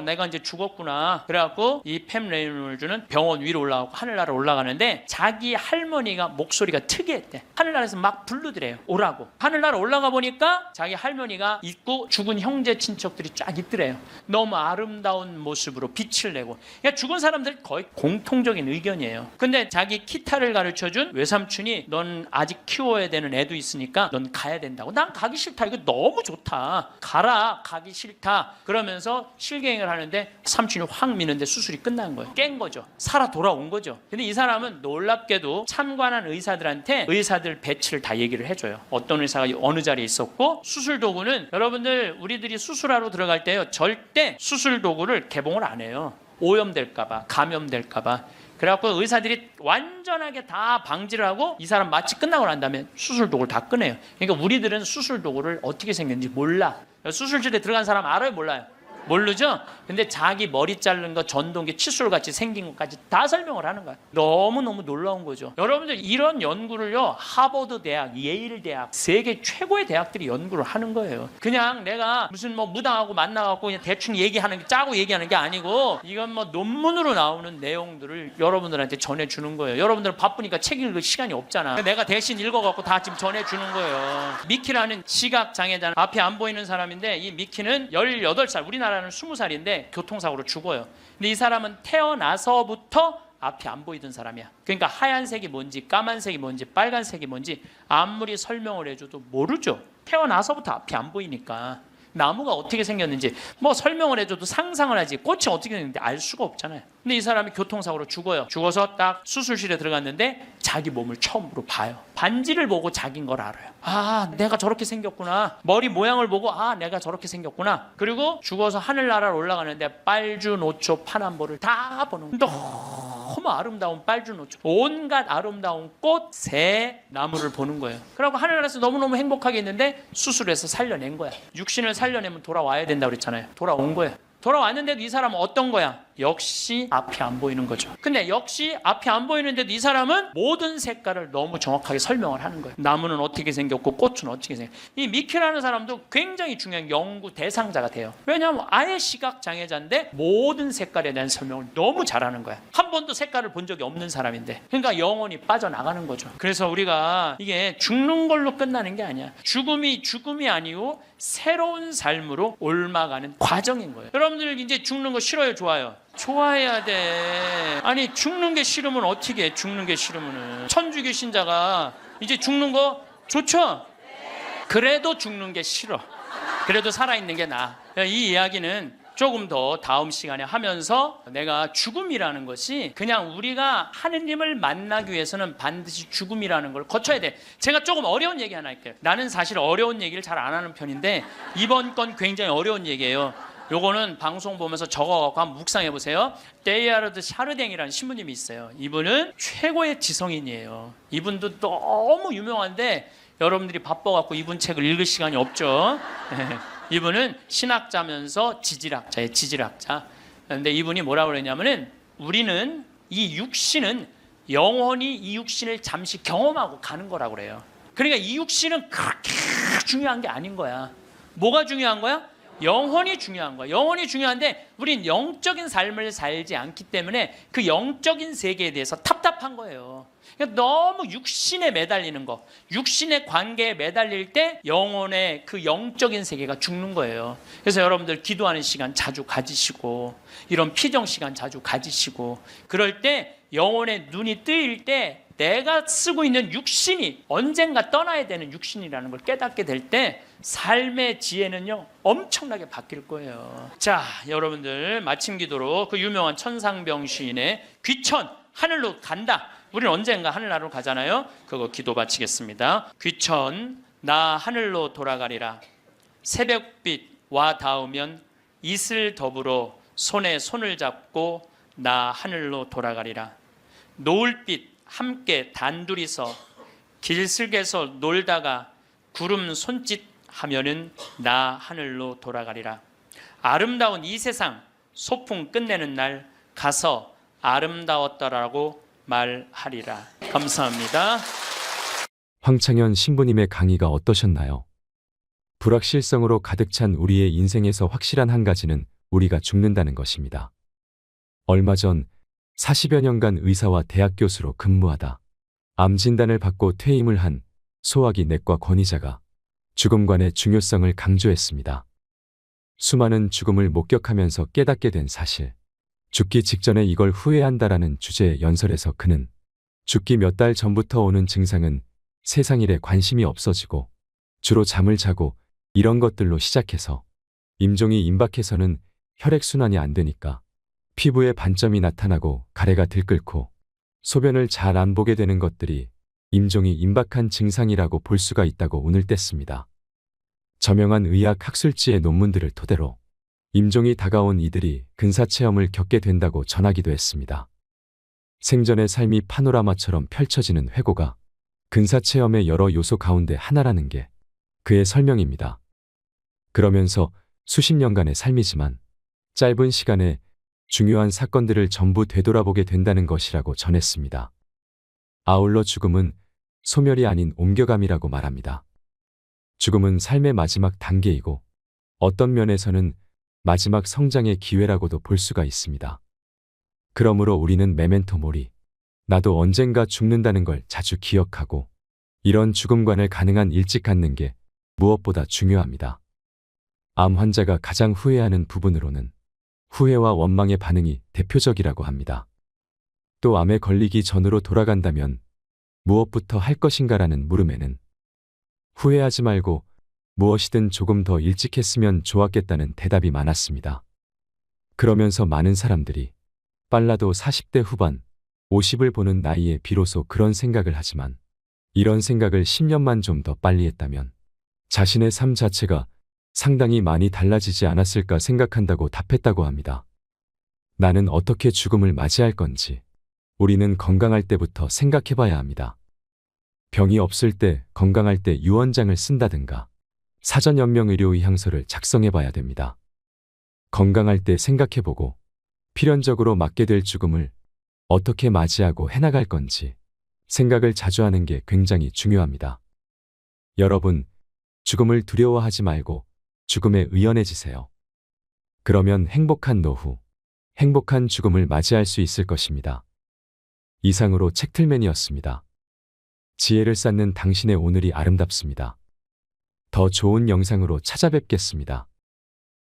내가 이제 죽었구나. 그래갖고 이 팸 레이놀즈는 병원 위로 올라가고 하늘나라 올라가는데 자기 할머니가 목소리가 특이했대. 하늘나라에서 막 부르더래요. 오라고. 하늘나라 올라가 보니까 자기 할머니가 있고 죽은 형제 친척들이 쫙 있더래요. 너무 아름다운 모습으로 빛을 내고. 그러니까 죽은 사람들 거의 공통적인 의견이에요. 근데 자기 기타를 가르쳐준 외삼촌이 넌 아직 키워야 되는 애도 있으니까 넌 가야 된다고. 난 가기 싫다. 이거 너무 좋다. 가라. 가기 싫다. 그러면서 실갱이를 하는데 삼촌이 확 미는데 수술이 끝난 거예요. 깬 거죠. 살아 돌아온 거죠. 근데 이 사람은 놀랍게도 참관한 의사들한테 의사들 배치를 다 얘기를 해줘요. 어떤 의사가 어느 자리에 있었고, 수술 도구는 여러분들 우리들이 수술하러 들어갈 때요, 절대 수술 도구를 개봉을 안 해요. 오염될까봐, 감염될까봐. 그래갖고 의사들이 완전하게 다 방지를 하고 이 사람 마취 끝나고 난 다음에 수술 도구를 다 꺼내요. 그러니까 우리들은 수술 도구를 어떻게 생겼는지 몰라. 수술실에 들어간 사람 알아요, 몰라요? 모르죠? 근데 자기 머리 자른 거, 전동기, 칫솔같이 생긴 것까지 다 설명을 하는 거야. 너무너무 놀라운 거죠. 여러분들 이런 연구를요, 하버드 대학, 예일 대학, 세계 최고의 대학들이 연구를 하는 거예요. 그냥 내가 무슨 뭐 무당하고 만나갖고 그냥 대충 얘기하는 게, 짜고 얘기하는 게 아니고, 이건 뭐 논문으로 나오는 내용들을 여러분들한테 전해주는 거예요. 여러분들은 바쁘니까 책 읽을 시간이 없잖아. 내가 대신 읽어갖고 다 지금 전해주는 거예요. 미키라는 시각장애자, 앞이 안 보이는 사람인데, 이 미키는 18살, 우리나라는 20살인데 교통사고로 죽어요. 근데 이 사람은 태어나서부터 앞이 안 보이던 사람이야. 그러니까 하얀색이 뭔지, 까만색이 뭔지, 빨간색이 뭔지 아무리 설명을 해줘도 모르죠. 태어나서부터 앞이 안 보이니까. 나무가 어떻게 생겼는지 뭐 설명을 해줘도 상상을 하지, 꽃이 어떻게 생겼는지 알 수가 없잖아요. 근데 이 사람이 교통사고로 죽어요. 죽어서 딱 수술실에 들어갔는데 자기 몸을 처음으로 봐요. 반지를 보고 자기인 걸 알아요. 아, 내가 저렇게 생겼구나. 머리 모양을 보고 아, 내가 저렇게 생겼구나. 그리고 죽어서 하늘나라로 올라가는데 빨주노초 파남보를 다 보는 거예요. 너무 아름다운 빨주노초, 온갖 아름다운 꽃, 새, 나무를 보는 거예요. 그러고 하늘나라에서 너무너무 행복하게 있는데 수술해서 살려낸 거야. 육신을 살려내면 돌아와야 된다고 그랬잖아요. 돌아온 거예요. 돌아왔는데도 이 사람은 어떤 거야? 역시 앞이 안 보이는 거죠. 근데 역시 앞이 안 보이는데도 이 사람은 모든 색깔을 너무 정확하게 설명을 하는 거예요. 나무는 어떻게 생겼고 꽃은 어떻게 생겼고. 이 미키라는 사람도 굉장히 중요한 연구 대상자가 돼요. 왜냐하면 아예 시각장애자인데 모든 색깔에 대한 설명을 너무 잘하는 거야. 한 번도 색깔을 본 적이 없는 사람인데. 그러니까 영혼이 빠져나가는 거죠. 그래서 우리가 이게 죽는 걸로 끝나는 게 아니야. 죽음이 아니고 새로운 삶으로 옮아가는 과정인 거예요. 여러분들 이제 죽는 거 싫어요, 좋아요? 좋아해야 돼. 아니, 죽는 게 싫으면 어떻게 해? 죽는 게 싫으면은. 천주교 신자가 이제 죽는 거 좋죠? 그래도 죽는 게 싫어. 그래도 살아있는 게 나아. 이 이야기는 조금 더 다음 시간에 하면서 내가 죽음이라는 것이 그냥 우리가 하느님을 만나기 위해서는 반드시 죽음이라는 걸 거쳐야 돼. 제가 조금 어려운 얘기 하나 할게요. 나는 사실 어려운 얘기를 잘 안 하는 편인데 이번 건 굉장히 어려운 얘기예요. 요거는 방송 보면서 적어갖고 한번 묵상해 보세요. 데이아르드 샤르댕이라는 신부님이 있어요. 이분은 최고의 지성인이에요. 이분도 너무 유명한데 여러분들이 바빠갖고 이분 책을 읽을 시간이 없죠. 이분은 신학자면서 지질학자예요. 지질학자. 그런데 이분이 뭐라고 그러냐면은 우리는 이 육신은 영원히 이 육신을 잠시 경험하고 가는 거라고 그래요. 그러니까 이 육신은 그렇게 중요한 게 아닌 거야. 뭐가 중요한 거야? 영혼이 중요한 거야. 영혼이 중요한데 우린 영적인 삶을 살지 않기 때문에 그 영적인 세계에 대해서 답답한 거예요. 그러니까 너무 육신에 매달리는 거, 육신의 관계에 매달릴 때 영혼의 그 영적인 세계가 죽는 거예요. 그래서 여러분들 기도하는 시간 자주 가지시고 이런 피정 시간 자주 가지시고 그럴 때 영혼의 눈이 뜨일 때 내가 쓰고 있는 육신이 언젠가 떠나야 되는 육신이라는 걸 깨닫게 될 때 삶의 지혜는요 엄청나게 바뀔 거예요. 자, 여러분들 마침 기도로 그 유명한 천상병 시인의 귀천 하늘로 간다. 우리는 언젠가 하늘나라로 가잖아요. 그거 기도 바치겠습니다. 귀천 나 하늘로 돌아가리라. 새벽빛 와 닿으면 이슬 더불어 손에 손을 잡고 나 하늘로 돌아가리라. 노을빛 함께 단둘이서 길슬개서 놀다가 구름 손짓 하면은 나 하늘로 돌아가리라. 아름다운 이 세상 소풍 끝내는 날 가서 아름다웠더라고 말하리라. 감사합니다. 황창현 신부님의 강의가 어떠셨나요? 불확실성으로 가득 찬 우리의 인생에서 확실한 한 가지는 우리가 죽는다는 것입니다. 얼마 전 40여 년간 의사와 대학 교수로 근무하다 암 진단을 받고 퇴임을 한 소화기 내과 권위자가 죽음관의 중요성을 강조했습니다. 수많은 죽음을 목격하면서 깨닫게 된 사실, 죽기 직전에 이걸 후회한다라는 주제의 연설에서 그는 죽기 몇 달 전부터 오는 증상은 세상 일에 관심이 없어지고 주로 잠을 자고 이런 것들로 시작해서 임종이 임박해서는 혈액순환이 안 되니까 피부에 반점이 나타나고 가래가 들끓고 소변을 잘 안 보게 되는 것들이 임종이 임박한 증상이라고 볼 수가 있다고 운을 뗐습니다. 저명한 의학 학술지의 논문들을 토대로 임종이 다가온 이들이 근사체험을 겪게 된다고 전하기도 했습니다. 생전의 삶이 파노라마처럼 펼쳐지는 회고가 근사체험의 여러 요소 가운데 하나라는 게 그의 설명입니다. 그러면서 수십 년간의 삶이지만 짧은 시간에 중요한 사건들을 전부 되돌아보게 된다는 것이라고 전했습니다. 아울러 죽음은 소멸이 아닌 옮겨감이라고 말합니다. 죽음은 삶의 마지막 단계이고 어떤 면에서는 마지막 성장의 기회라고도 볼 수가 있습니다. 그러므로 우리는 메멘토 모리, 나도 언젠가 죽는다는 걸 자주 기억하고 이런 죽음관을 가능한 일찍 갖는 게 무엇보다 중요합니다. 암 환자가 가장 후회하는 부분으로는 후회와 원망의 반응이 대표적이라고 합니다. 또 암에 걸리기 전으로 돌아간다면 무엇부터 할 것인가라는 물음에는 후회하지 말고 무엇이든 조금 더 일찍 했으면 좋았겠다는 대답이 많았습니다. 그러면서 많은 사람들이 빨라도 40대 후반, 50을 보는 나이에 비로소 그런 생각을 하지만 이런 생각을 10년만 좀 더 빨리 했다면 자신의 삶 자체가 상당히 많이 달라지지 않았을까 생각한다고 답했다고 합니다. 나는 어떻게 죽음을 맞이할 건지 우리는 건강할 때부터 생각해 봐야 합니다. 병이 없을 때, 건강할 때 유언장을 쓴다든가 사전연명의료의향서를 작성해 봐야 됩니다. 건강할 때 생각해 보고 필연적으로 맞게 될 죽음을 어떻게 맞이하고 해나갈 건지 생각을 자주 하는 게 굉장히 중요합니다. 여러분, 죽음을 두려워하지 말고 죽음에 의연해지세요. 그러면 행복한 노후, 행복한 죽음을 맞이할 수 있을 것입니다. 이상으로 책틀맨이었습니다. 지혜를 쌓는 당신의 오늘이 아름답습니다. 더 좋은 영상으로 찾아뵙겠습니다.